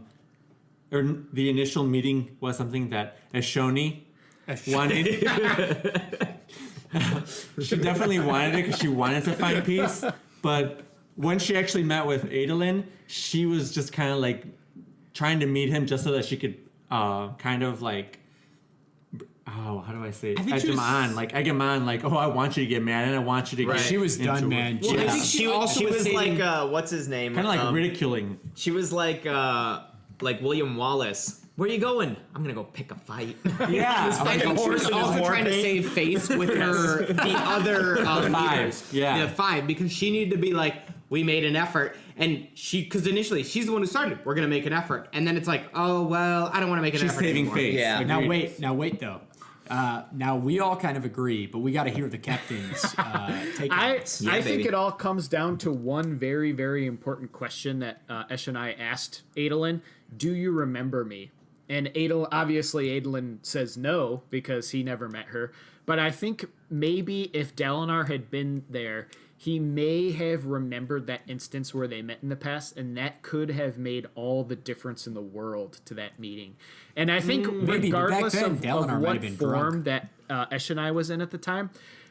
the initial meeting was something that Ashoni wanted. She definitely wanted it because she wanted to find peace. But when she actually met with Adolin, she was just kind of like trying to meet him just so that she could kind of like, how do I say it? think Egg she him was- on, like, oh, I want you to get mad and I want you to Right. get She was into done, it. man. Well, I Yeah. think she also She was was saying- like what's his name? Kind of like ridiculing. She was like William Wallace. Where you going? I'm gonna go pick a fight. Yeah, I think she was also trying to save face with her the other five, leaders. yeah. The 5, because she needed to be like, we made an effort, and because initially she's the one who started. We're gonna make an effort, and then it's like, oh well, I don't want to make an She's effort saving anymore. face. Yeah. Agreed. Now wait though. Now we all kind of agree, but we got to hear the captain's take on I this. Yeah, I think baby. it all comes down to one very, very important question that Esh and I asked Adolin. Do you remember me? And Adolin says no because he never met her. But I think maybe if Dalinar had been there, he may have remembered that instance where they met in the past, and that could have made all the difference in the world to that meeting. And I think maybe, but back regardless then, of Dalinar might what have been form drunk. that Esh and I was in at the time,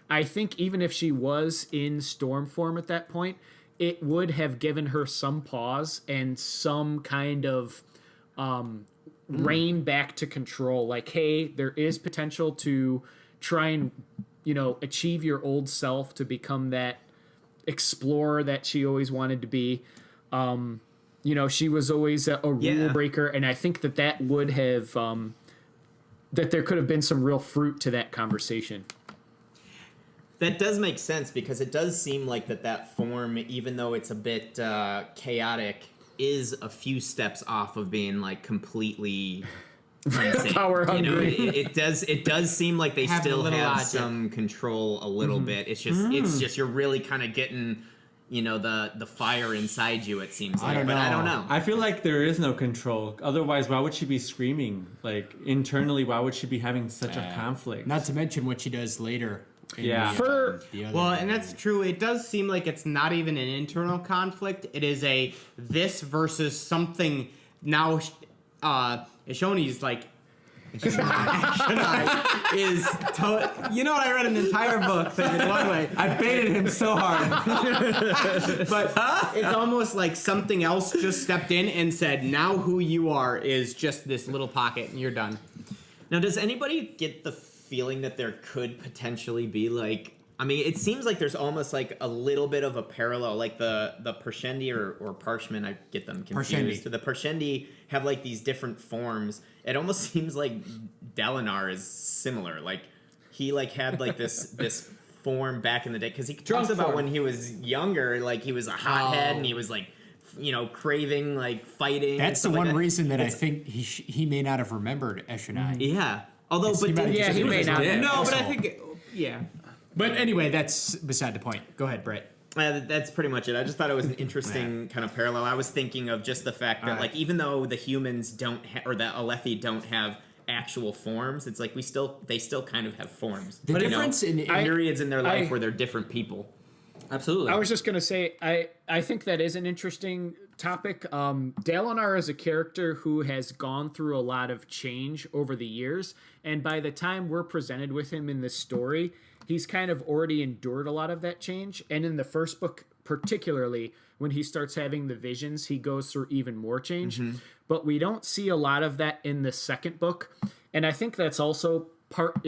I think even if she was in storm form at that point, it would have given her some pause and some kind of rein back to control. Like, hey, there is potential to try and, achieve your old self, to become that explorer that she always wanted to be. She was always a rule breaker, and I think that would have that there could have been some real fruit to that conversation. That does make sense because it does seem like that form, even though it's a bit chaotic, is a few steps off of being like completely insane. Power hungry. It does seem like they Have a still little have logic. some control a little bit. It's just you're really kind of getting the fire inside you. It seems like, don't but I know. don't know. I feel like there is no control. Otherwise, why would she be screaming? Like, internally, why would she be having such a conflict? Not to mention what she does later. in Yeah. the other- Well, and that's true. It does seem like it's not even an internal conflict. It is a this versus something. Now, Ishoni's like Eshonai is you know what? I read an entire book thinking one way. I baited him so hard. But it's almost like something else just stepped in and said, now who you are is just this little pocket and you're done. Now, does anybody get the feeling that there could potentially be like, I mean, it seems like there's almost like a little bit of a parallel, like the Parshendi or Parshman, I get them confused. Parshendi. The Parshendi have like these different forms. It almost seems like Dalinar is similar. Like he like had like this form back in the day, because he talks about when he was younger, like he was a hothead and he was like, you know, craving like fighting. That's the and stuff one like that. reason that I think he may not have remembered Eshonai. Yeah. Although, Yes, but he might have Yeah, just he been may his not. dad. No, but I Also. think, yeah. But anyway, that's beside the point. Go ahead, Brett. That's pretty much it. I just thought it was an interesting kind of parallel. I was thinking of just the fact that, like, even though the humans don't, or the Alethi don't have actual forms, it's like they still kind of have forms. The But, you know, difference in periods in their life I- where they're different people. Absolutely. I was just gonna say, I think that is an interesting topic. Dalinar is a character who has gone through a lot of change over the years, and by the time we're presented with him in this story, he's kind of already endured a lot of that change. And in the first book, particularly, when he starts having the visions, he goes through even more change. But we don't see a lot of that in the second book, and I think that's also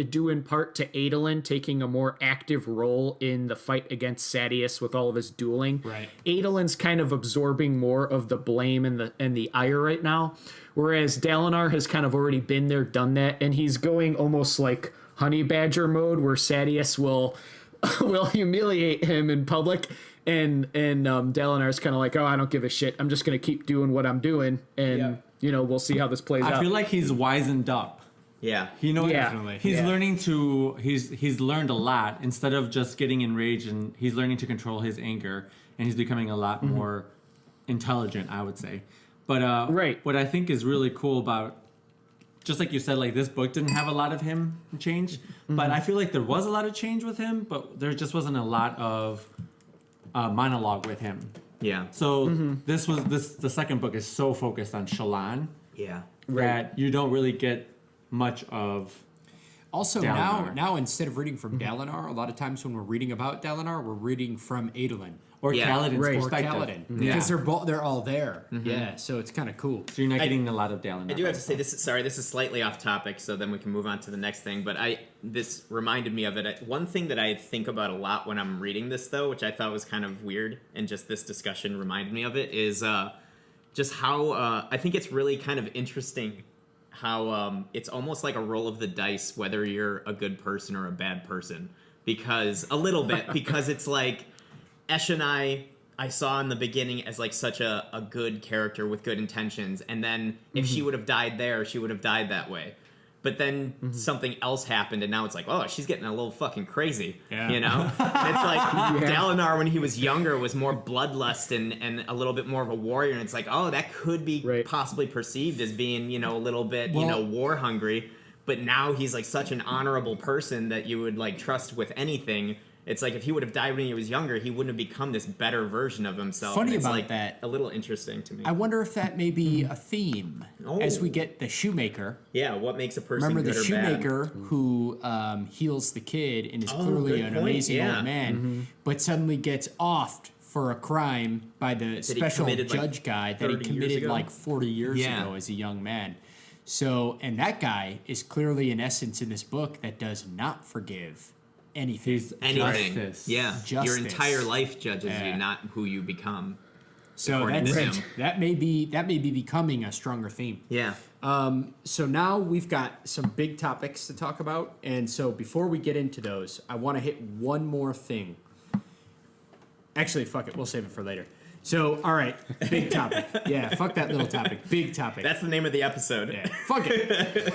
due in part to Adolin taking a more active role in the fight against Sadeas with all of his dueling. Right. Adolin's kind of absorbing more of the blame and the ire right now, whereas Dalinar has kind of already been there, done that, and he's going almost like Honey Badger mode, where Sadeas will humiliate him in public, and Dalinar's kind of like, oh, I don't give a shit. I'm just gonna keep doing what I'm doing, and we'll see how this plays out. I feel like he's wisened up. Yeah. You know, Yeah. Definitely. he's Yeah. learning to he's learned a lot. Instead of just getting enraged, and he's learning to control his anger, and he's becoming a lot more intelligent, I would say. But Right. what I think is really cool about, just like you said, like this book didn't have a lot of him change, but I feel like there was a lot of change with him, but there just wasn't a lot of monologue with him. Yeah. So the second book is so focused on Shallan Yeah. that you don't really get much of. Also, Dalinar. now instead of reading from Dalinar, a lot of times when we're reading about Dalinar, we're reading from Adolin Or Yeah. Kaladin's or perspective. Kaladin, Yeah. because they're all there. Yeah, so it's kind of cool. So you're not getting a lot of Dalinar. I do have to say this is slightly off topic, so then we can move on to the next thing. But this reminded me of it. One thing that I think about a lot when I'm reading this, though, which I thought was kind of weird, and just this discussion reminded me of it, is just how I think it's really kind of interesting how it's almost like a roll of the dice whether you're a good person or a bad person, because it's like Eshonai I saw in the beginning as like such a good character with good intentions, and then if she would have died there, she would have died that way. But then something else happened, and now it's like, oh, she's getting a little fucking crazy. Yeah. You know? It's like Dalinar, when he was younger, was more bloodlust and a little bit more of a warrior, and it's like, oh, that could be possibly perceived as being, a little bit, war hungry. But now he's like such an honorable person that you would like trust with anything. It's like if he would have died when he was younger, he wouldn't have become this better version of himself. Funny And it's about like that. a little interesting to me. I wonder if that may be a theme as we get the shoemaker. Yeah, what makes a person Remember good the or bad? shoemaker who heals the kid and is clearly good an point, amazing yeah. old man, but suddenly gets offed for a crime by the special committed, like, judge guy that he 30 years committed ago? like 40 years Yeah. ago as a young man. So, and that guy is clearly an essence in this book that does not forgive anything. He's Anything. justice. Yeah. Your Justice. entire life judges Yeah. you, not who you become. So according to that's, him. that may be becoming a stronger theme. Yeah. So now we've got some big topics to talk about, and so before we get into those, I want to hit one more thing. Actually, fuck it, we'll save it for later. So, all right, big topic. Yeah, fuck that little topic. Big topic. That's the name of the episode. Yeah, fuck it.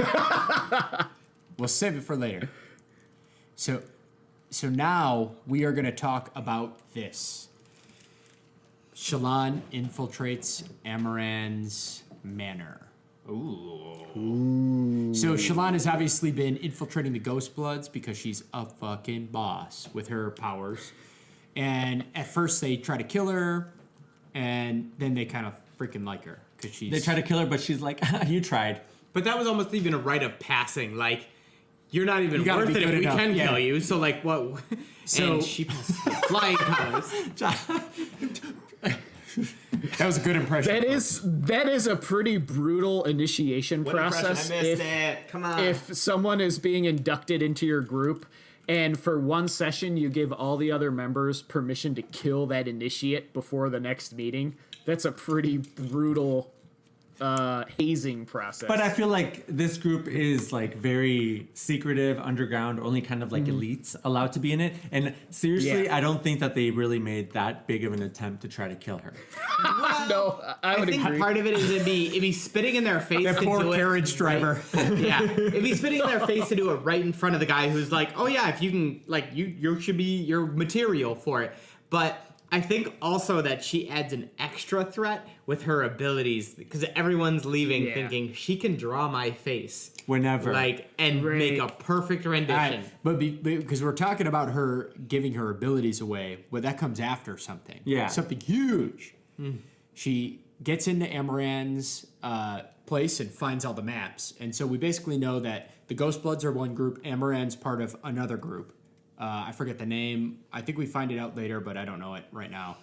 We'll save it for later. So now we are going to talk about this. Shallan infiltrates Amaran's manor. Ooh. So Shallan has obviously been infiltrating the Ghost Bloods because she's a fucking boss with her powers. And at first they try to kill her, and then they kind of freaking like her because she's. They try to kill her, but she's like, "You tried." but that was almost even a rite of passing. Like, you're not even gotta worth be it if good we enough, can yeah. kill you. So like, what? So- and she passed flying colors. That was a good impression. That is a pretty brutal initiation process. I missed it. Come on. If someone is being inducted into your group, and for one session you give all the other members permission to kill that initiate before the next meeting, that's a pretty brutal hazing process. But I feel like this group is like very secretive, underground, only kind of like elites allowed to be in it. And seriously, Yeah. I don't think that they really made that big of an attempt to try to kill her. no, I would I think agree. part of it is it'd be spitting in their face. That to poor do it, carriage driver. Yeah, it'd be spitting in their face to do it right in front of the guy who's like, oh yeah, if you can, like, you should be your material for it. But I think also that she adds an extra threat with her abilities because everyone's leaving Yeah. thinking she can draw my face Whenever. like, and Right. make a perfect rendition. But because we're talking about her giving her abilities away, well, that comes after something. Yeah. Something huge. She gets into Amaran's place and finds all the maps. And so we basically know that the Ghost Bloods are one group, Amaran's part of another group. I forget the name. I think we find it out later, but I don't know it right now.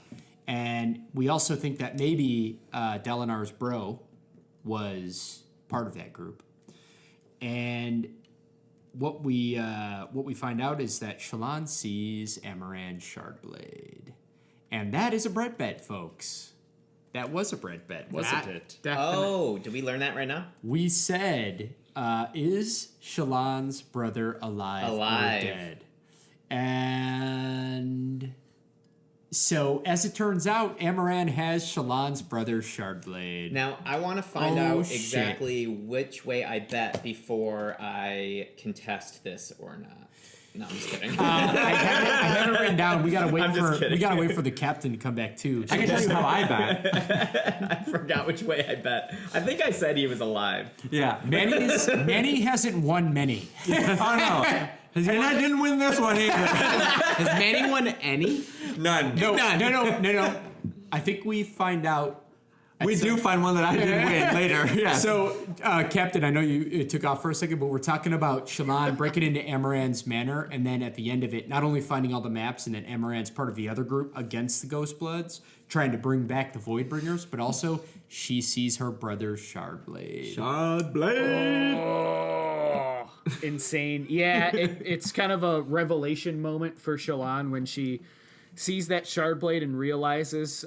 And we also think that maybe Dalinar's bro was part of that group. And what we find out is that Shallan sees Amaran's Shardblade. And that is a bread bet, folks. That was a bread bet, wasn't it? Oh, did we learn that right now? We said, is Shallan's brother alive Alive. or dead? And so, as it turns out, Amaran has Shallan's brother's Shardblade. Now, I want to find Oh, out shit. exactly which way I bet before I contest this or not. No, I'm just kidding. I have it written down. We gotta wait I'm just for kidding. the captain to come back too. I can tell you how I bet. I forgot which way I bet. I think I said he was alive. Yeah. Manny hasn't won many. Oh no. And I didn't win this one either. Has Manny won any? None. No. I think we find out. We do find one that I didn't win later. Yeah. So, Captain, I know it took off for a second, but we're talking about Shallan breaking into Amaran's manor, and then at the end of it, not only finding all the maps, and then Amaran's part of the other group against the Ghost Bloods, trying to bring back the Voidbringers, but also she sees her brother's Shardblade. Oh, insane. Yeah, it's kind of a revelation moment for Shallan when she sees that Shardblade and realizes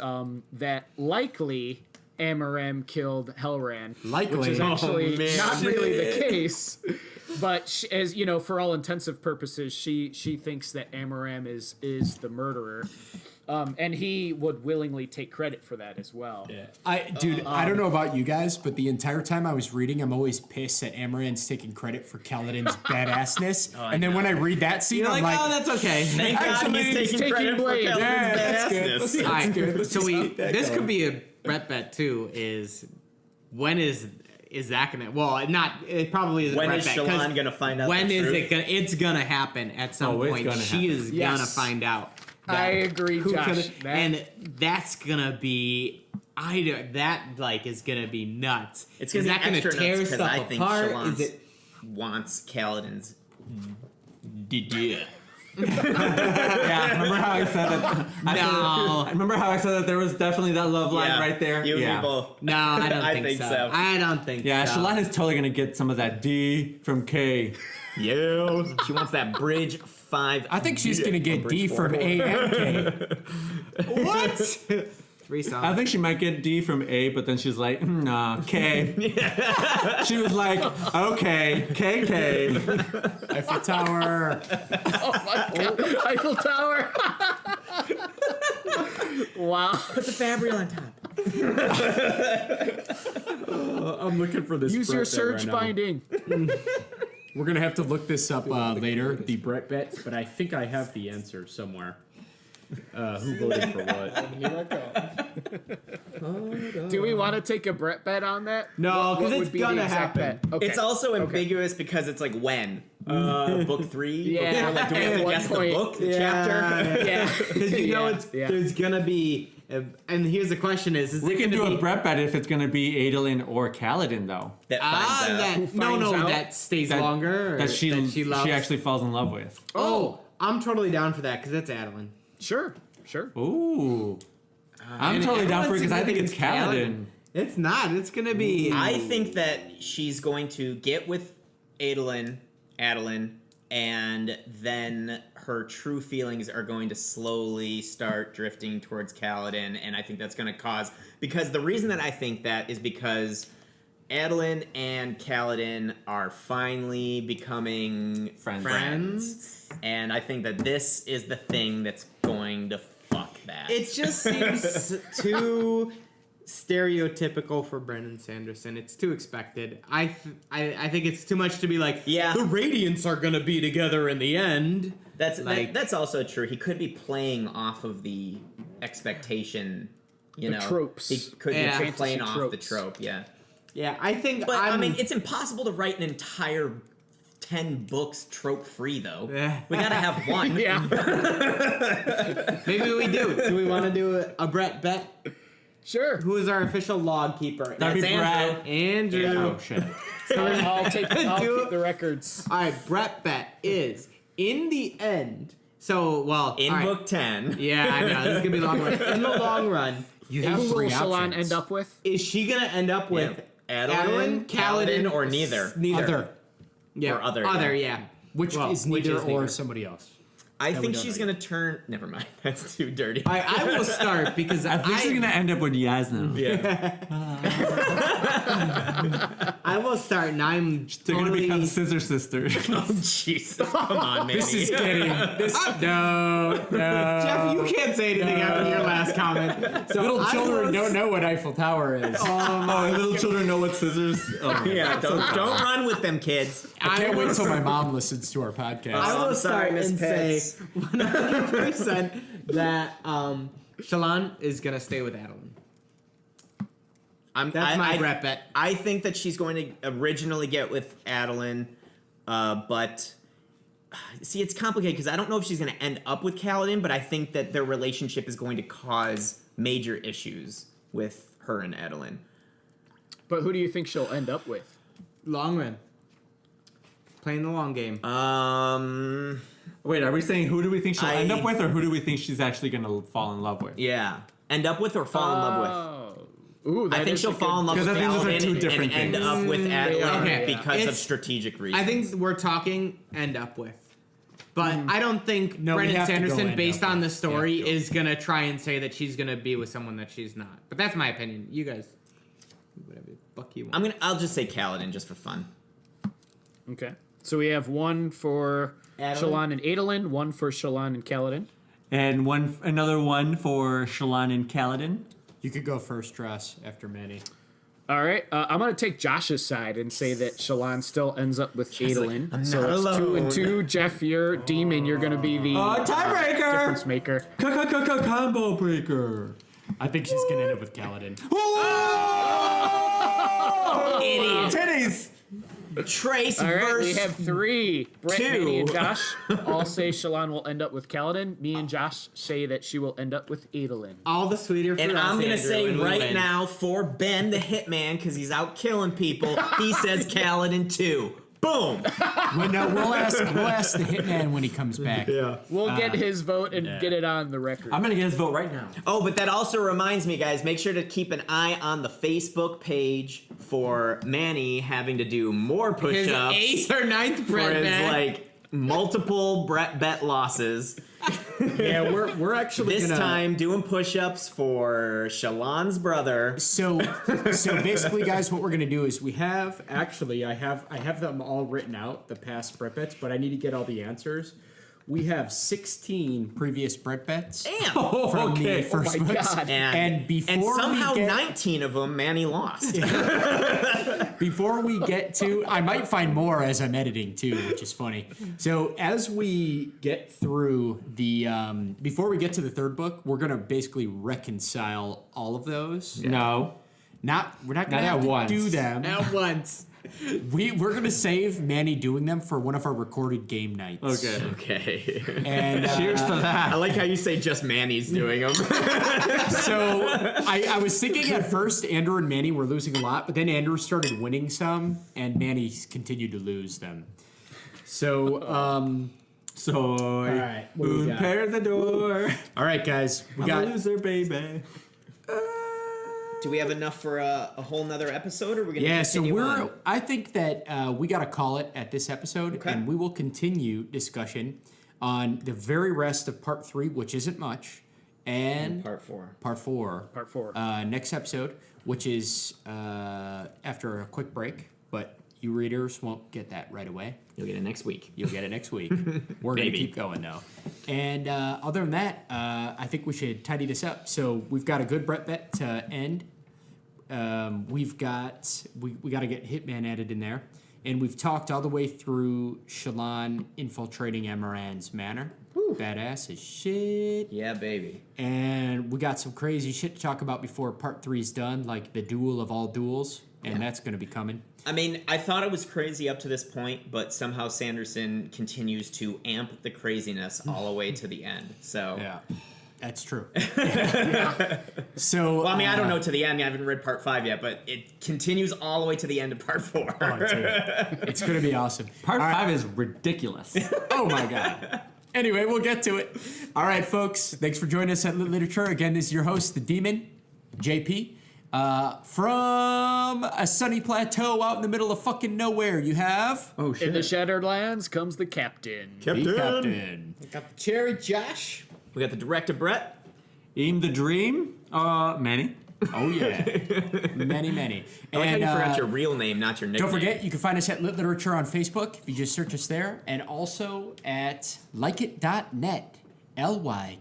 that likely Amaram killed Helran. Likely. Which is actually man. not really the case. But as you know, for all intensive purposes, she thinks that Amaram is the murderer. And he would willingly take credit for that as well. Yeah. I don't know about you guys, but the entire time I was reading, I'm always pissed that Amaran's taking credit for Kaladin's badassness. And then when I read that scene, You're I'm like, like, oh, that's okay. Thank God he's taking credit for blame. Kelvin's Yeah, that's good. badassness. That's Alright, good. Let's so just keep that this going. could be a Brett bet too. Is when is that gonna? Well, not. It probably isn't. When Brett is bet, 'cause Shallan gonna find out When the is truth? it gonna? It's gonna happen at some Oh, it's point. gonna She happen. is Yes. gonna find out. I agree, who Josh. coulda- and that's gonna be. That like is gonna be nuts. It's is gonna that be gonna extra tear nuts because stuff I think apart? Shallan Is it? wants Kaladin's. Yeah, remember how I said that? I remember how I said that there was definitely that love line right there? You yeah. and me both. No, I don't I think, think so. so. I don't think Yeah, so. Shallan is totally going to get some of that D from K. Yeah. She wants that bridge 5. I think she's going to get D from A and K. What? 3 songs. I think she might get D from A, but then she's like, nah, K. She was like, okay, KK. Eiffel Tower. Oh my God. Eiffel Tower. Wow. Put the fabric on top. I'm looking for this. Use your Brett bet surge right now. binding. We're going to have to look this up later, the Brett bets, but I think I have the answer somewhere. Who voted for what? Here I go. Do we want to take a Brett bet on that? No, What 'cause would it's be the gonna exact happen. bet? Okay. It's also ambiguous because it's like when? Book 3? Yeah. Or like, do we have At to one guess point. the book, the chapter? Yeah. Because you know it's Yeah. there's gonna be And here's the question: is We it can gonna do be a Brett bet if it's going to be Adolin or Kaladin, though. That finds out. that no, finds out? that stays That- longer. Or That she loves? actually falls in love with. Oh, I'm totally down for that because that's Adolin. Sure. Ooh. I'm And totally down for it everyone's because I think it's significant Kaladin. It's not. It's gonna be. I think that she's going to get with Adolin, and then her true feelings are going to slowly start drifting towards Kaladin, and I think that's going to cause... Because the reason that I think that is because Adolin and Kaladin are finally becoming friends. And I think that this is the thing that's going to fuck that. It just seems too stereotypical for Brendan Sanderson. It's too expected. I think it's too much to be like, Yeah. the Radiants are gonna be together in the end. That's Like- that's also true. He could be playing off of the expectation, you The know. tropes. He could Yeah. be playing Fantasy off the tropes. trope, yeah. Yeah, I think. But I mean, it's impossible to write an entire 10 books trope free, though. Yeah. We gotta have one. Yeah. maybe we do. Do we want to do a Brett bet? Sure. Who is our official log keeper? That'd be That's Brad. Andrew. Oh, shit. I'll Do- keep the records. All right, Brett bet is in the end. So, well, In all right. book 10. Yeah, I know. This is gonna be a long run. In the long run, You have Who will three Shallan options. end up with? is she gonna end up with Adolin, Kaladin, or neither? Neither. Other, Yeah. Or other, Other. yeah. Yeah. which Well, is neither or neither. somebody else. I That think we she's don't gonna turn... Never mind. That's too dirty. I will start because I think she's going to end up with Yasna. Yeah. I will start, and I'm They're going to totally. become Scissor Sisters. Oh, Jesus. Come on, man. This is getting no. Jeff, you can't say anything after your last comment. So Little I children will don't know what Eiffel Tower is. Oh, little children know what scissors. Oh, Yeah, don't run with them, kids. I can't wait till my mom listens to our podcast. I will I'm sorry, start Miss and Pitts. say 100% that Shallan is gonna stay with Adolin. That's my Brett bet. I think that she's going to originally get with Adolin, but see, it's complicated because I don't know if she's going to end up with Kaladin, but I think that their relationship is going to cause major issues with her and Adolin. But who do you think she'll end up with? Long run. Playing the long game. Wait, are we saying who do we think she'll end I- up with, or who do we think she's actually going to fall in love with? Yeah, end up with or fall in love with. Ooh, that I think is she'll a fall in good- love with Because I think those are Kaladin two and different end things. up with Adolin Okay. because of It's- strategic reasons. I think we're talking end up with. But I don't think No, we Brendan have to go Sanderson, end based up on with. the story, We have to go. is going to try and say that she's going to be with someone that she's not. But that's my opinion. You guys, whatever the fuck you want. I'll just say Kaladin just for fun. Okay. So we have one for Adolin? Shallan and Adolin, one for Shallan and Kaladin. And another one for Shallan and Kaladin. You could go first, Dress, after Manny. All right. I'm going to take Josh's side and say that Shallan still ends up with Adolin. I'm So not it's alone. 2-2. Jeff, you're Demon. You're going to be the Tiebreaker! difference maker. Combo breaker. I think she's gonna end up with Kaladin. Idiot. Titties! Trace All right, we versus... have 3. Brett, two. Manny, and Josh all say Shallan will end up with Kaladin. Me and Josh say that she will end up with Adolin. All the sweeter for And us, I'm gonna Andrew, say and we right win. now for Ben the Hitman, because he's out killing people, he says Kaladin 2. Boom! Well, no, we'll ask the hitman when he comes back. We'll get his vote and get it on the record. I'm going to get his vote right now. Oh, but that also reminds me, guys, make sure to keep an eye on the Facebook page for Manny having to do more His push-ups 8th or 9th for Brett his, bet. like, multiple Brett bet losses. Yeah, we're actually This gonna, time doing push-ups for Shallan's brother. So basically, guys, what we're gonna do is I have them all written out, the past Brett bets, but I need to get all the answers. We have 16 previous Brett bets Damn! from the first Oh my books, God. and before somehow we get, 19 of them Manny lost. before we get to, I might find more as I'm editing too, which is funny. So as we get through the, before we get to the third book, we're gonna basically reconcile all of those. No. We're not gonna Not have at to once. do them. At once. We're gonna save Manny doing them for one of our recorded game nights. Okay. Okay. And Cheers to that. I like how you say just Manny's doing them. So I was thinking at first Andrew and Manny were losing a lot, but then Andrew started winning some, and Manny continued to lose them. So Soy. right, what do we got? Pair the door. all right, guys, we I'm got. a loser, baby. Do we have enough for a whole nother episode, or we're gonna Yeah, so continue on? I think that we got to call it at this episode, Okay. and we will continue discussion on the very rest of part 3, which isn't much, and Part 4. part 4. Part 4. Next episode, which is after a quick break, but you readers won't get that right away. You'll get it next week. You'll get it next week. We're going to Maybe. keep going, though. And other than that, I think we should tidy this up. So we've got a good Brett bet to end. We've got we got to get Hitman added in there. And we've talked all the way through Shallan infiltrating Amaran's manor. Badass as shit. Yeah, baby. And we got some crazy shit to talk about before part 3 is done, like the duel of all duels. And that's going to be coming. I mean, I thought it was crazy up to this point, but somehow Sanderson continues to amp the craziness all the way to the end. So, Yeah, that's true. So, well, I mean, I don't know to the end. I haven't read part 5 yet, but it continues all the way to the end of part 4. it's going to be awesome. Part 5 is ridiculous. Oh my god. Anyway, we'll get to it. All right, folks. Thanks for joining us at Lit Literature. Again, this is your host, the Demon, JP. From a sunny plateau out in the middle of fucking nowhere, you have Oh, In the shit. Shattered Lands comes the captain. the Captain. We got the cherry, Josh. We got the director, Brett. Aim the dream. Manny. Oh yeah, many. I like how And you forgot your real name, not your nickname. don't forget, you can find us at Lit Literature on Facebook if you just search us there, and also at lyket.net, .net.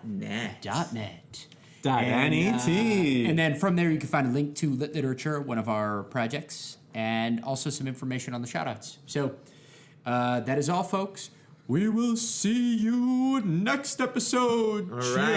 .net. .net. And then from there, you can find a link to Lit Literature, one of our projects, and also some information on the shoutouts. So that is all, folks. We will see you next episode. All right.